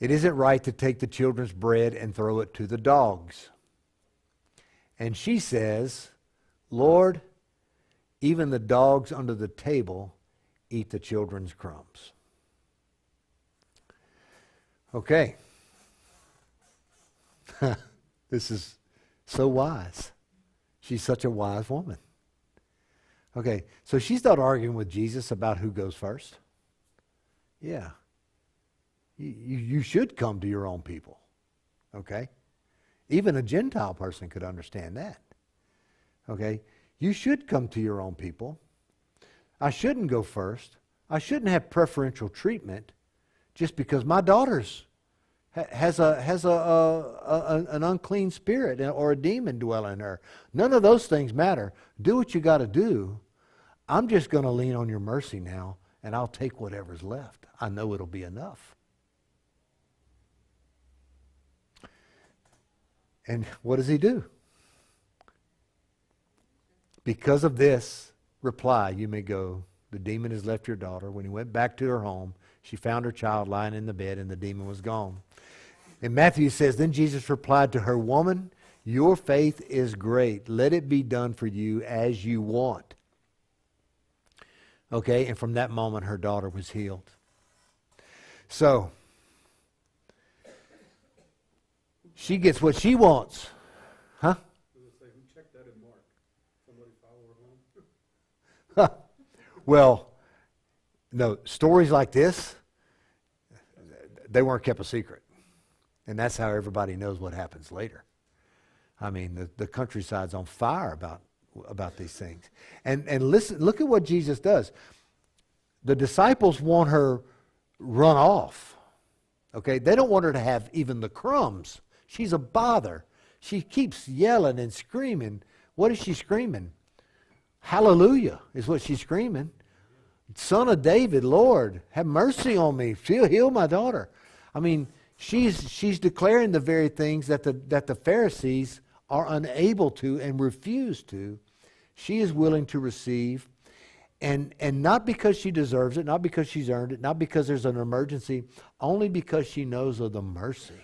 It isn't right to take the children's bread and throw it to the dogs. And she says, Lord, even the dogs under the table eat the children's crumbs. Okay. This is so wise. She's such a wise woman. Okay, so she's not arguing with Jesus about who goes first. Yeah. You should come to your own people. Okay? Even a Gentile person could understand that. Okay? You should come to your own people. I shouldn't go first. I shouldn't have preferential treatment just because my daughter's has an unclean spirit or a demon dwelling in her. None of those things matter. Do what you got to do. I'm just going to lean on your mercy now, and I'll take whatever's left. I know it'll be enough. And what does he do? Because of this reply, you may go, the demon has left your daughter. When he went back to her home, she found her child lying in the bed, and the demon was gone. In Matthew, it says, then Jesus replied to her, woman, your faith is great. Let it be done for you as you want. Okay, and from that moment, her daughter was healed. So, she gets what she wants. Huh? Who checked that in Mark? Somebody follow her home? Well, no, stories like this, they weren't kept a secret. And that's how everybody knows what happens later. I mean, the countryside's on fire about these things. And listen, look at what Jesus does. The disciples want her run off. Okay? They don't want her to have even the crumbs. She's a bother. She keeps yelling and screaming. What is she screaming? Hallelujah is what she's screaming. Son of David, Lord, have mercy on me. Heal my daughter. I mean, she's declaring the very things that the Pharisees are unable to and refuse to. She is willing to receive, and not because she deserves it, not because she's earned it, not because there's an emergency, only because she knows of the mercy.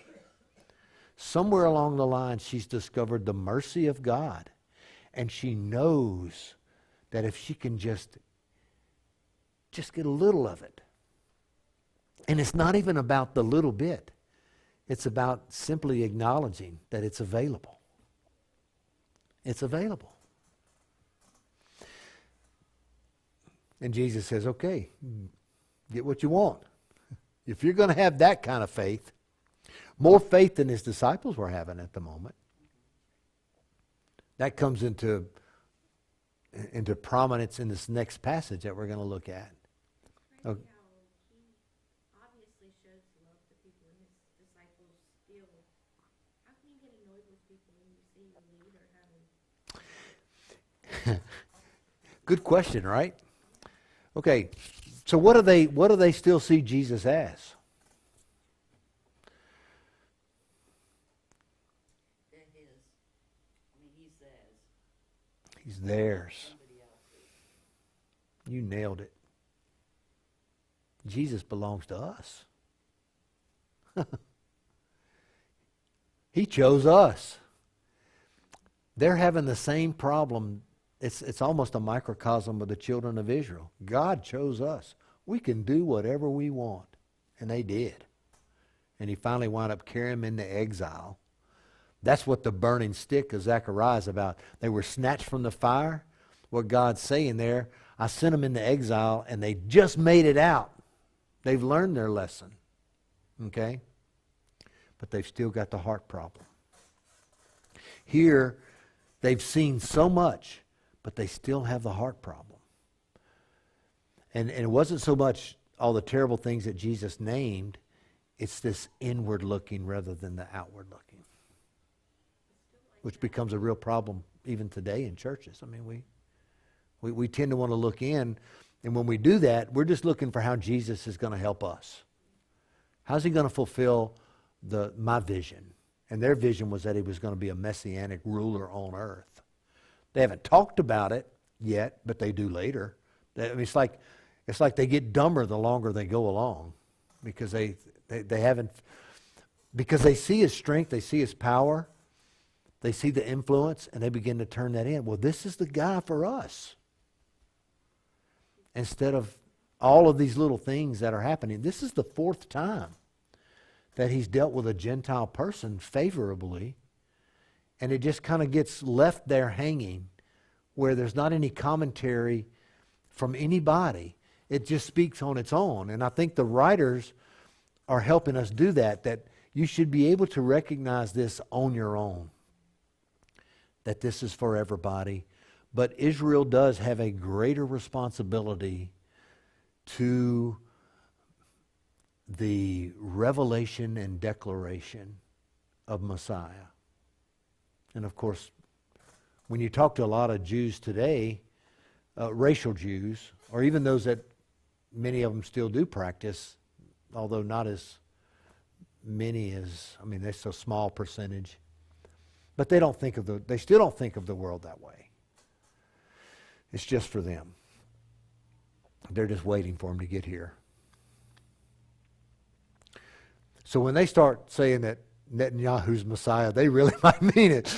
Somewhere along the line, she's discovered the mercy of God, and she knows that if she can just get a little of it. And it's not even about the little bit. It's about simply acknowledging that it's available. It's available. And Jesus says, okay, get what you want. If you're going to have that kind of faith, more faith than his disciples were having at the moment, that comes into prominence in this next passage that we're going to look at. Crazy Okay. how he obviously showed some love to people and his disciples still. How can you get annoyed with people when you see your leader having? Good question, right? Okay, so what do they still see Jesus as? They're his. I mean, he's theirs. He's theirs. Somebody else's. You nailed it. Jesus belongs to us. He chose us. They're having the same problem. It's almost a microcosm of the children of Israel. God chose us. We can do whatever we want. And they did. And he finally wound up carrying them into exile. That's what the burning stick of Zechariah is about. They were snatched from the fire. What God's saying there, I sent them into exile and they just made it out. They've learned their lesson. Okay? But they've still got the heart problem. Here, they've seen so much, but they still have the heart problem. And it wasn't so much all the terrible things that Jesus named, it's this inward looking rather than the outward looking, which becomes a real problem even today in churches. I mean, we tend to want to look in, and when we do that, we're just looking for how Jesus is going to help us. How's he going to fulfill my vision? And their vision was that he was going to be a messianic ruler on earth. They haven't talked about it yet, but they do later. I mean, it's like they get dumber the longer they go along, because they haven't, because they see his strength, they see his power, they see the influence, and they begin to turn that in. Well, this is the guy for us. Instead of all of these little things that are happening. This is the fourth time that he's dealt with a Gentile person favorably, and it just kind of gets left there hanging where there's not any commentary from anybody. It just speaks on its own. And I think the writers are helping us do that you should be able to recognize this on your own, that this is for everybody. But Israel does have a greater responsibility to the revelation and declaration of Messiah. And of course, when you talk to a lot of Jews today, racial Jews, or even those that many of them still do practice, although not as many as, I mean, that's a small percentage. But they still don't think of the world that way. It's just for them. They're just waiting for him to get here. So when they start saying that Netanyahu's Messiah, they really might mean it,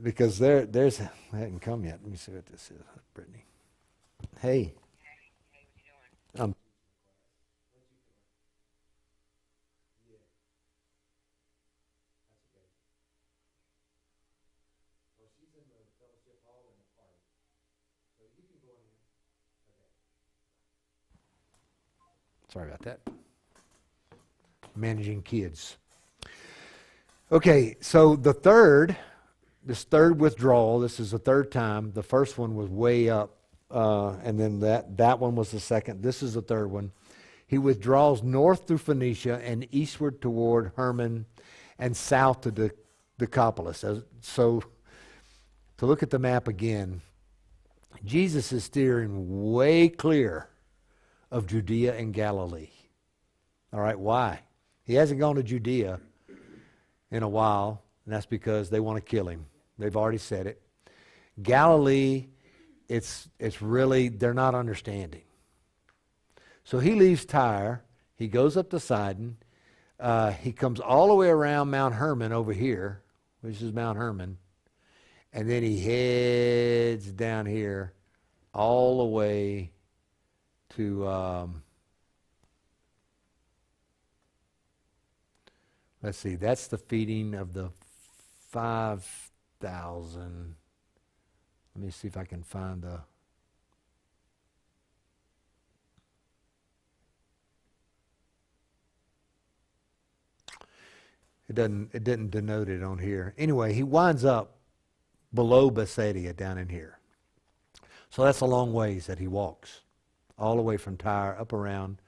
because they hadn't come yet. Let me see what this is, Brittany. Hey. I'm Sorry about that. Managing kids. Okay, so this third withdrawal, this is the third time. The first one was way up, and then that one was the second. This is the third one. He withdraws north through Phoenicia and eastward toward Hermon and south to Decapolis. So to look at the map again, Jesus is steering way clear of Judea and Galilee. All right, why? He hasn't gone to Judea in a while, and that's because they want to kill him. They've already said it. Galilee, it's really, they're not understanding. So he leaves Tyre, he goes up to Sidon, he comes all the way around Mount Hermon over here, which is Mount Hermon, and then he heads down here all the way to, let's see, that's the feeding of the 5,000. Let me see if I can find the... It didn't denote it on here. Anyway, he winds up below Bethsaida down in here. So that's a long ways that he walks, all the way from Tyre up around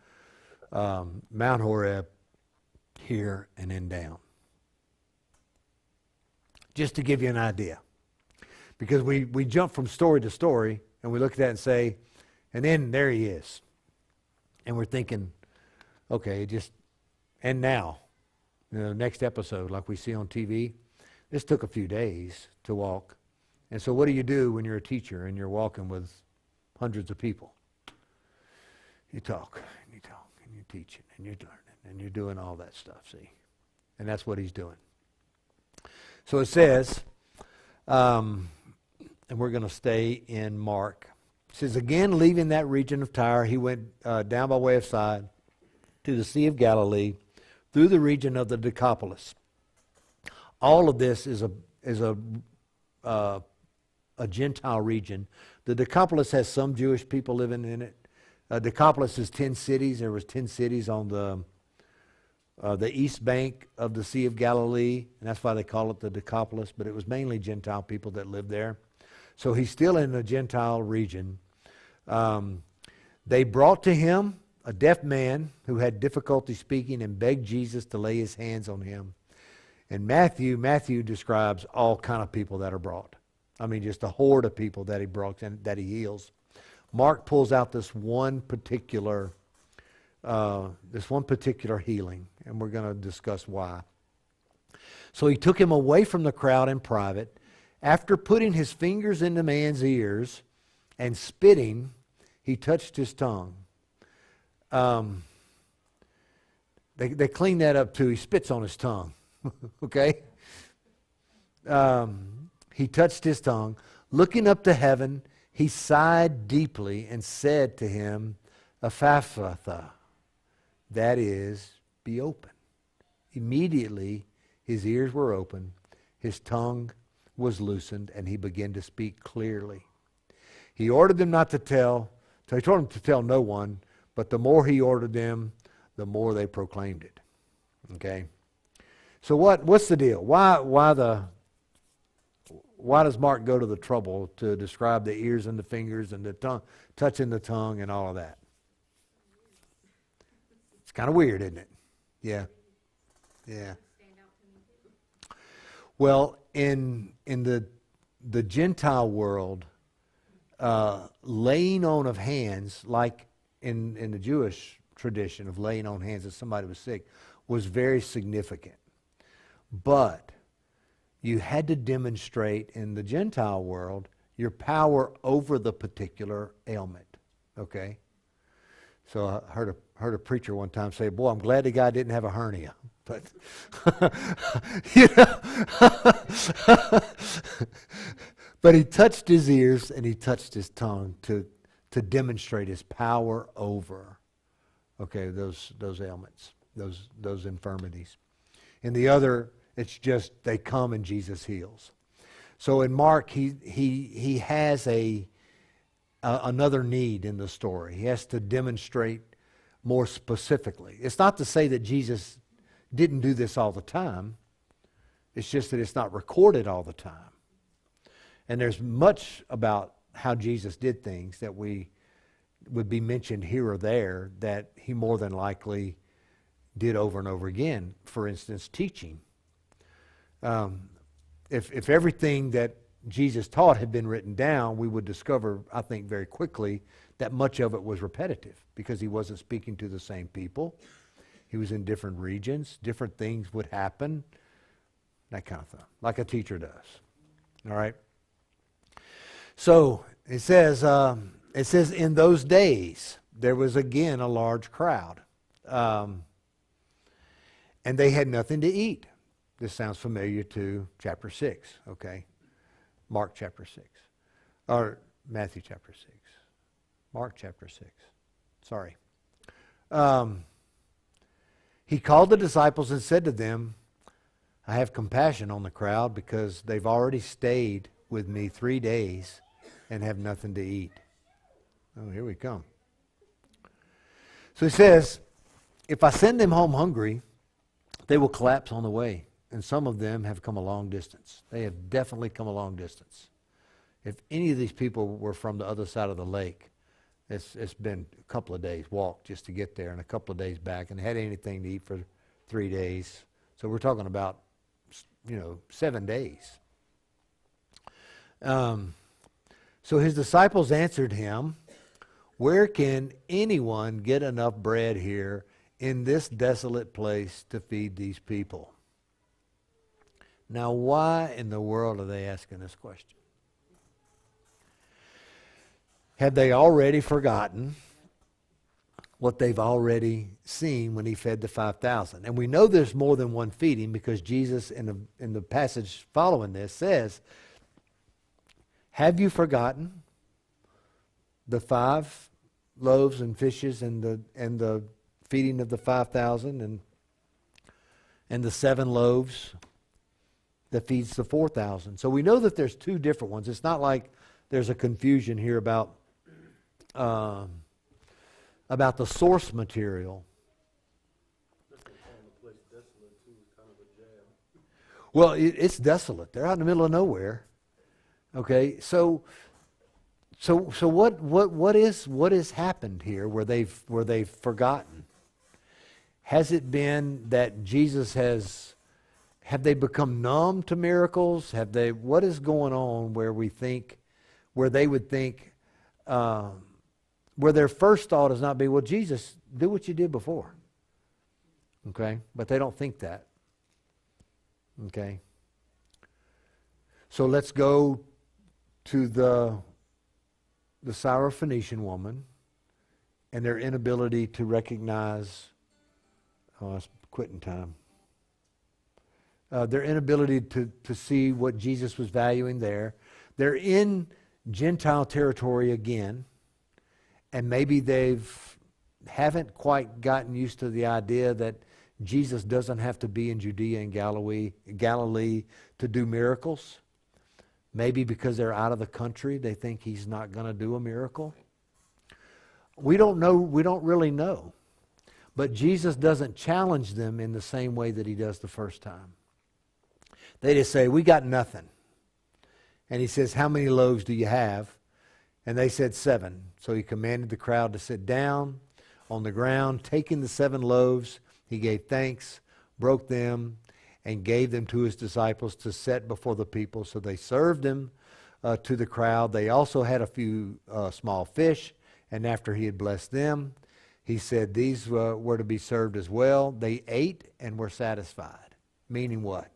Mount Horeb here and then down. Just to give you an idea. Because we jump from story to story and we look at that and say, and then there he is. And we're thinking, okay, and now. Next episode, like we see on TV, this took a few days to walk. And so what do you do when you're a teacher and you're walking with hundreds of people? You talk, and you're teaching, and you're learning, and you're doing all that stuff, see? And that's what he's doing. So it says, and we're going to stay in Mark. It says, again, leaving that region of Tyre, he went down by way of Sidon to the Sea of Galilee, through the region of the Decapolis. All of this is a Gentile region. The Decapolis has some Jewish people living in it. Decapolis is 10 cities. There was 10 cities on the east bank of the Sea of Galilee, and that's why they call it the Decapolis, but it was mainly Gentile people that lived there. So he's still in the Gentile region. They brought to him a deaf man who had difficulty speaking and begged Jesus to lay his hands on him. And Matthew describes all kind of people that are brought. I mean, just a horde of people that he brought and that he heals. Mark pulls out this one particular healing, and we're going to discuss why. So he took him away from the crowd in private. After putting his fingers in the man's ears and spitting, he touched his tongue. They clean that up too. He spits on his tongue. Okay? He touched his tongue. Looking up to heaven, he sighed deeply and said to him, Ephphatha, that is, be open. Immediately his ears were open, his tongue was loosened, and he began to speak clearly. He ordered them he told them to tell no one, but the more he ordered them, the more they proclaimed it. Okay? So what's the deal? Why does Mark go to the trouble to describe the ears and the fingers and the tongue, touching the tongue and all of that? It's kind of weird, isn't it? Yeah. Yeah. Well, in the Gentile world, laying on of hands, like in the Jewish tradition of laying on hands if somebody was sick, was very significant. But you had to demonstrate in the Gentile world your power over the particular ailment. Okay? So I heard a preacher one time say, "Boy, I'm glad the guy didn't have a hernia." But but he touched his ears and he touched his tongue to demonstrate his power over, okay, those ailments, those infirmities. In the other, it's just they come and Jesus heals. So in Mark, he has another need in the story. He has to demonstrate more specifically. It's not to say that Jesus didn't do this all the time. It's just that it's not recorded all the time. And there's much about how Jesus did things that would be mentioned here or there that he more than likely did over and over again. For instance, teaching. If everything that Jesus taught had been written down, we would discover, I think, very quickly that much of it was repetitive because he wasn't speaking to the same people. He was in different regions. Different things would happen, that kind of thing, like a teacher does. All right? So it says in those days, there was again a large crowd. And they had nothing to eat. This sounds familiar to chapter 6, okay? Mark chapter 6. Or Matthew chapter 6. Mark chapter 6. Sorry. He called the disciples and said to them, "I have compassion on the crowd because they've already stayed with me 3 days and have nothing to eat." Oh, here we come. So he says, "If I send them home hungry, they will collapse on the way. And some of them have come a long distance." They have definitely come a long distance. If any of these people were from the other side of the lake, it's been a couple of days walk just to get there and a couple of days back, and had anything to eat for 3 days. So we're talking about, 7 days. So his disciples answered him, "Where can anyone get enough bread here in this desolate place to feed these people?" Now, why in the world are they asking this question? Have they already forgotten what they've already seen when he fed the 5,000? And we know there's more than one feeding because Jesus, in the passage following this, says, "Have you forgotten the 5 loaves and fishes and the feeding of the 5,000 and the 7 loaves that feeds the 4,000?" So we know that there's 2 different ones. It's not like there's a confusion here about the source material. Well, it's desolate. They're out in the middle of nowhere. Okay, so what has happened here where they've forgotten? Has it been that Jesus have they become numb to miracles? What is going on where they would think, where their first thought is not be, well, Jesus, do what you did before. Okay, but they don't think that. Okay, so let's go to the Syrophoenician woman and their inability to recognize, it's quitting time. Their inability to see what Jesus was valuing there. They're in Gentile territory again, and maybe haven't quite gotten used to the idea that Jesus doesn't have to be in Judea and Galilee to do miracles. Maybe because they're out of the country, they think he's not going to do a miracle. We don't know. We don't really know. But Jesus doesn't challenge them in the same way that he does the first time. They just say, "We got nothing." And he says, "How many loaves do you have?" And they said 7. So he commanded the crowd to sit down on the ground. Taking the 7 loaves, he gave thanks, broke them, and gave them to his disciples to set before the people. So they served them to the crowd. They also had a few small fish, and after he had blessed them, he said these were to be served as well. They ate and were satisfied. Meaning what?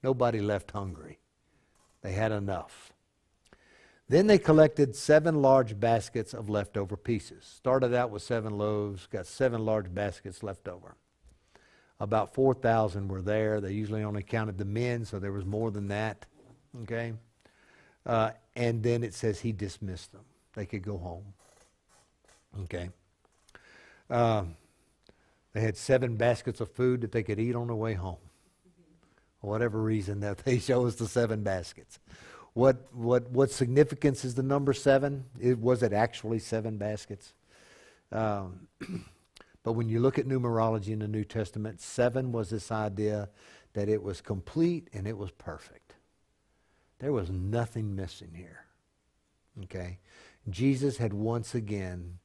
Nobody left hungry. They had enough. Then they collected 7 large baskets of leftover pieces. Started out with 7 loaves, got 7 large baskets left over. About 4,000 were there. They usually only counted the men, so there was more than that. Okay? And then it says he dismissed them. They could go home. Okay? They had 7 baskets of food that they could eat on their way home. For whatever reason that they show us the 7 baskets. What significance is the number 7? Was it actually 7 baskets? But when you look at numerology in the New Testament, 7 was this idea that it was complete and it was perfect. There was nothing missing here. Okay? Jesus had once again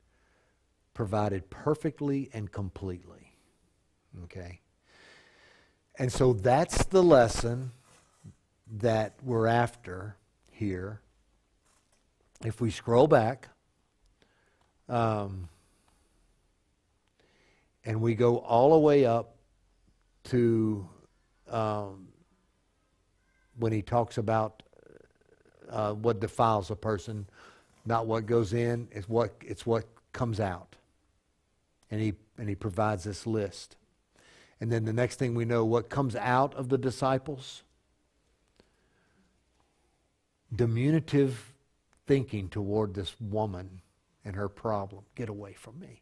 provided perfectly and completely. Okay? And so that's the lesson that we're after here. If we scroll back, and we go all the way up to when he talks about what defiles a person, not what goes in, it's what comes out. And he provides this list. And then the next thing we know, what comes out of the disciples? Diminutive thinking toward this woman and her problem. Get away from me.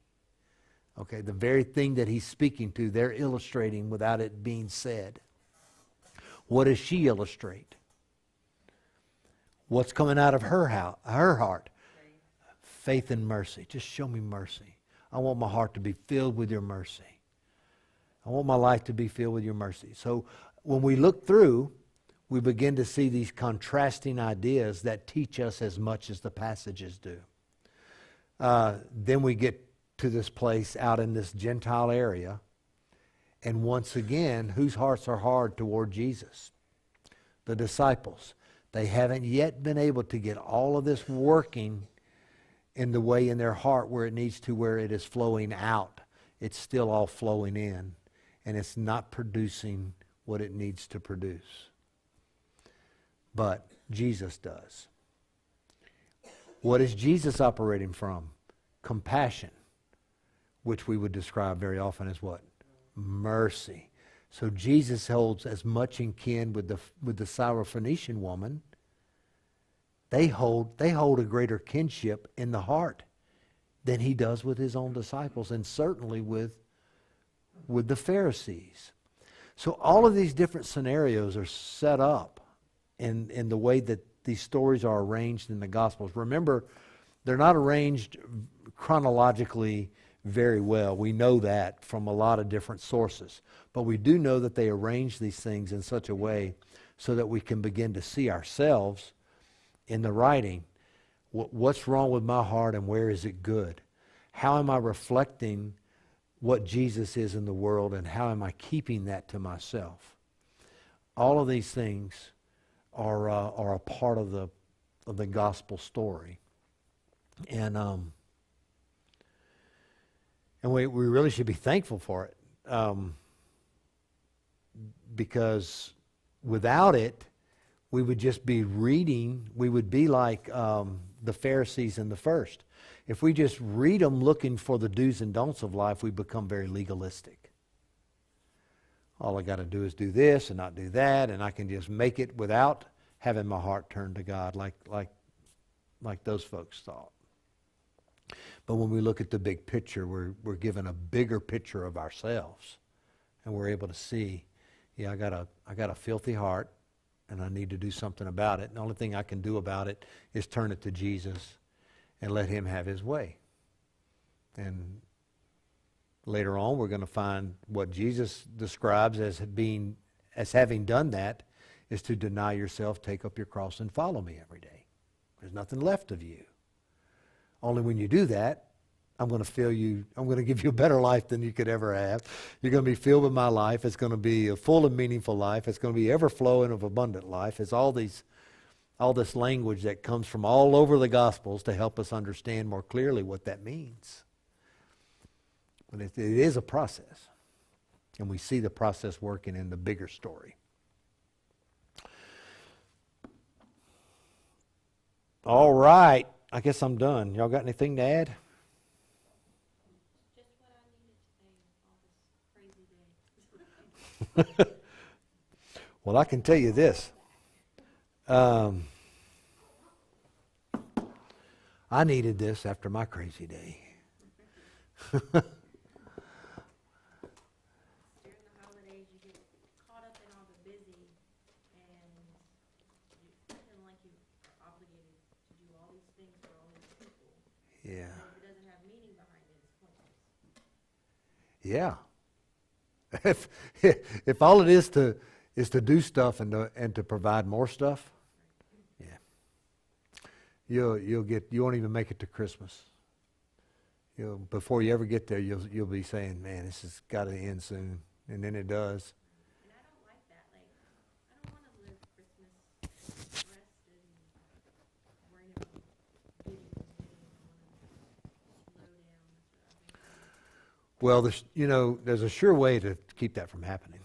Okay, the very thing that he's speaking to, they're illustrating without it being said. What does she illustrate? What's coming out of her heart? Faith and mercy. Just show me mercy. I want my heart to be filled with your mercy. I want my life to be filled with your mercy. So when we look through, we begin to see these contrasting ideas that teach us as much as the passages do. Then we get to this place out in this Gentile area, and once again, whose hearts are hard toward Jesus? The disciples. They haven't yet been able to get all of this working in the way in their heart where it needs to, where it is flowing out. It's still all flowing in, and it's not producing what it needs to produce. But Jesus does. What is Jesus operating from? Compassion, which we would describe very often as what? Mercy. So Jesus holds as much in kin with the Syrophoenician woman. They hold a greater kinship in the heart than he does with his own disciples, and certainly with the Pharisees. So all of these different scenarios are set up in the way that these stories are arranged in the Gospels. Remember, they're not arranged chronologically very well. We know that from a lot of different sources. But we do know that they arrange these things in such a way so that we can begin to see ourselves in the writing. What's wrong with my heart and where is it good? How am I reflecting what Jesus is in the world, and how am I keeping that to myself? All of these things are a part of the gospel story. And we really should be thankful for it, because without it, we would just be reading. We would be like the Pharisees in the first. If we just read them looking for the do's and don'ts of life, we become very legalistic. All I got to do is do this and not do that, and I can just make it without having my heart turned to God like those folks thought. But when we look at the big picture, we're given a bigger picture of ourselves, and we're able to see, yeah, I got a filthy heart, and I need to do something about it. And the only thing I can do about it is turn it to Jesus and let him have his way. And later on, we're going to find what Jesus describes as having done that is to deny yourself, take up your cross, and follow me every day. There's nothing left of you. Only when you do that, I'm going to give you a better life than you could ever have. You're going to be filled with my life. It's going to be a full and meaningful life. It's going to be ever-flowing of abundant life. It's all this language that comes from all over the Gospels to help us understand more clearly what that means. But it is a process. And we see the process working in the bigger story. All right. I guess I'm done. Y'all got anything to add? Just what I needed today, all this crazy day. Well, I can tell you this. I needed this after my crazy day. During the holidays, you get caught up in all the busy, and you're feeling like you are obligated to do all these things for all these people. Yeah. And if it doesn't have meaning behind it, it's pointless. Yeah. If all it is to do stuff and to provide more stuff, yeah. You won't even make it to Christmas. Before you ever get there, you'll be saying, "Man, this has got to end soon," and then it does. And I don't like that. Like, I don't want to live Christmas stressed and worrying about getting and getting. I want to slow down. That's what I've been doing. Well, there's a sure way to keep that from happening.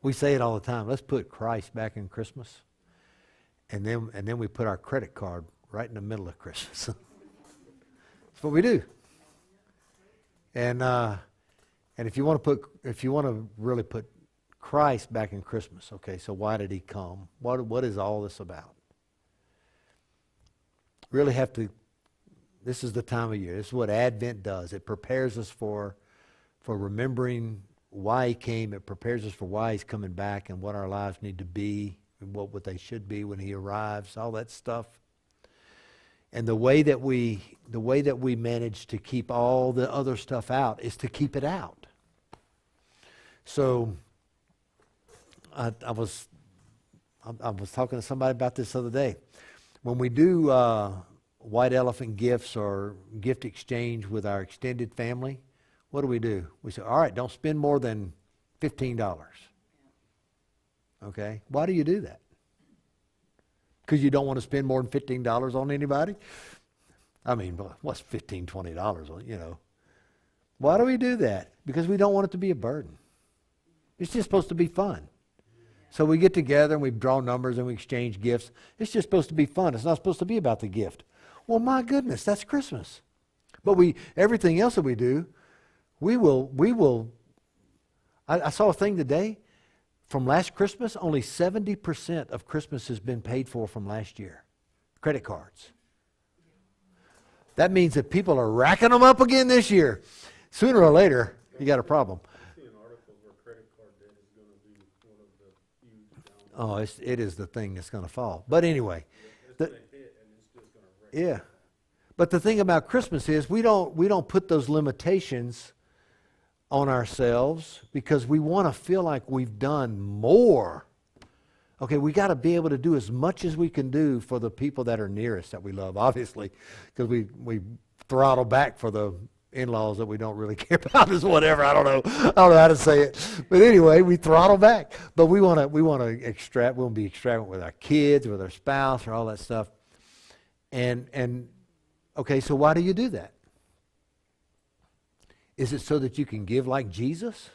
We say it all the time. Let's put Christ back in Christmas, and then we put our credit card right in the middle of Christmas. That's what we do. And if you want to really put Christ back in Christmas, okay, so why did he come? What is all this about? Really have to. This is the time of year. This is what Advent does. It prepares us for remembering why he came. It prepares us for why he's coming back and what our lives need to be and what they should be when he arrives. All that stuff. And the way that we manage to keep all the other stuff out is to keep it out. So I was talking to somebody about this the other day. When we do white elephant gifts or gift exchange with our extended family, what do? We say, all right, don't spend more than $15. Okay? Why do you do that? Because you don't want to spend more than $15 on anybody? I mean, what's $15, $20, Why do we do that? Because we don't want it to be a burden. It's just supposed to be fun. So we get together and we draw numbers and we exchange gifts. It's just supposed to be fun. It's not supposed to be about the gift. Well, my goodness, that's Christmas. But everything else that we do, we will. I saw a thing today. From last Christmas, only 70% of Christmas has been paid for from last year. Credit cards. That means that people are racking them up again this year. Sooner or later, you got a problem. I see an article where credit card debt is going to be one of the huge downfalls. Oh, it is the thing that's going to fall. But anyway. It's going to hit and it's just going to wreck. Yeah. But the thing about Christmas is we don't put those limitations on ourselves because we want to feel like we've done more. Okay, we got to be able to do as much as we can do for the people that are nearest that we love, obviously, because we throttle back for the in-laws that we don't really care about is whatever. I don't know how to say it. But anyway, we throttle back. But we want to we want to be extravagant with our kids, with our spouse, or all that stuff. And okay, so why do you do that? Is it so that you can give like Jesus?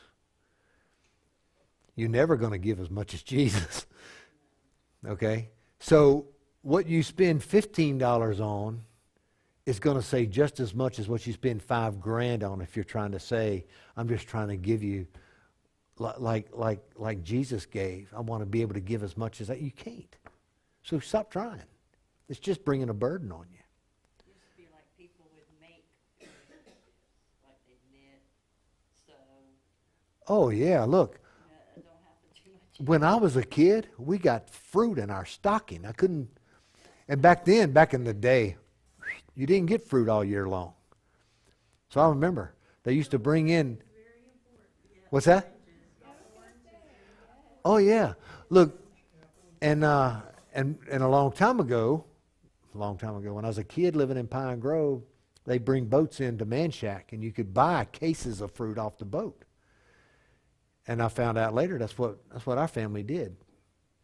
You're never going to give as much as Jesus. Okay? So what you spend $15 on is going to say just as much as what you spend $5,000 on if you're trying to say, I'm just trying to give you like Jesus gave. I want to be able to give as much as that. You can't. So stop trying. It's just bringing a burden on you. Used to be like people would make, like they knit, sew. Oh, yeah, look. Don't have to do much. When I was a kid, we got fruit in our stocking. And back in the day, you didn't get fruit all year long. So I remember they used to bring in, what's that? Oh yeah, look, and a long time ago, when I was a kid living in Pine Grove, they bring boats into Manchac, and you could buy cases of fruit off the boat. And I found out later that's what our family did.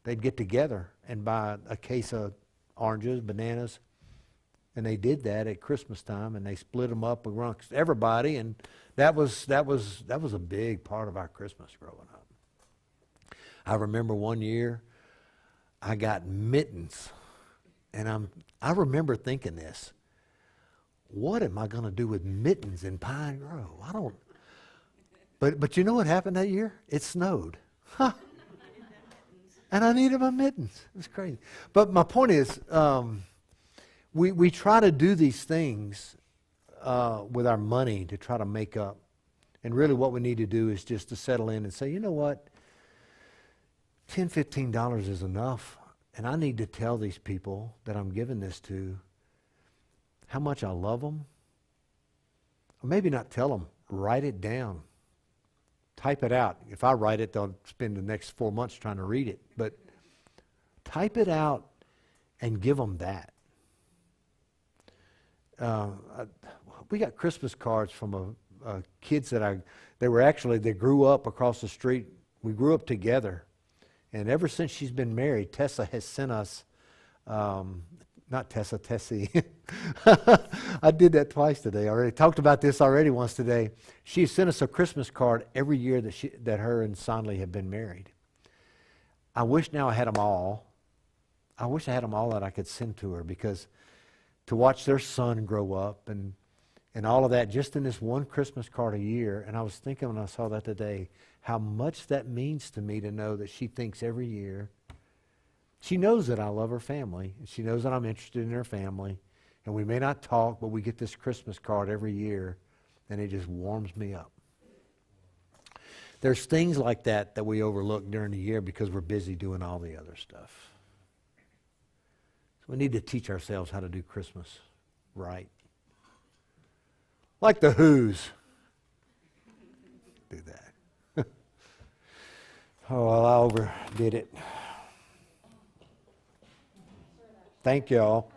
They'd get together and buy a case of oranges, bananas, and they did that at Christmas time, and they split them up amongst everybody, and that was a big part of our Christmas growing up. I remember one year I got mittens And I remember thinking this. What am I going to do with mittens in Pine Grove? I don't. But you know what happened that year? It snowed. Huh. And I needed my mittens. It was crazy. But my point is, we try to do these things with our money to try to make up. And really what we need to do is just to settle in and say, you know what? $10, $15 is enough. And I need to tell these people that I'm giving this to how much I love them. Or maybe not tell them. Write it down. Type it out. If I write it, they'll spend the next 4 months trying to read it. But type it out and give them that. We got Christmas cards from kids that they grew up across the street. We grew up together. And ever since she's been married, Tessa has sent us, not Tessa, Tessie. I did that twice today already. Talked about this already once today. She sent us a Christmas card every year that her and Sonley have been married. I wish now I had them all. I wish I had them all that I could send to her, because to watch their son grow up and all of that just in this one Christmas card a year. And I was thinking when I saw that today, how much that means to me to know that she thinks every year. She knows that I love her family. She knows that I'm interested in her family. And we may not talk, but we get this Christmas card every year, and it just warms me up. There's things like that that we overlook during the year because we're busy doing all the other stuff. So we need to teach ourselves how to do Christmas right. Like the Who's. Do that. Oh, well, I overdid it. Thank y'all.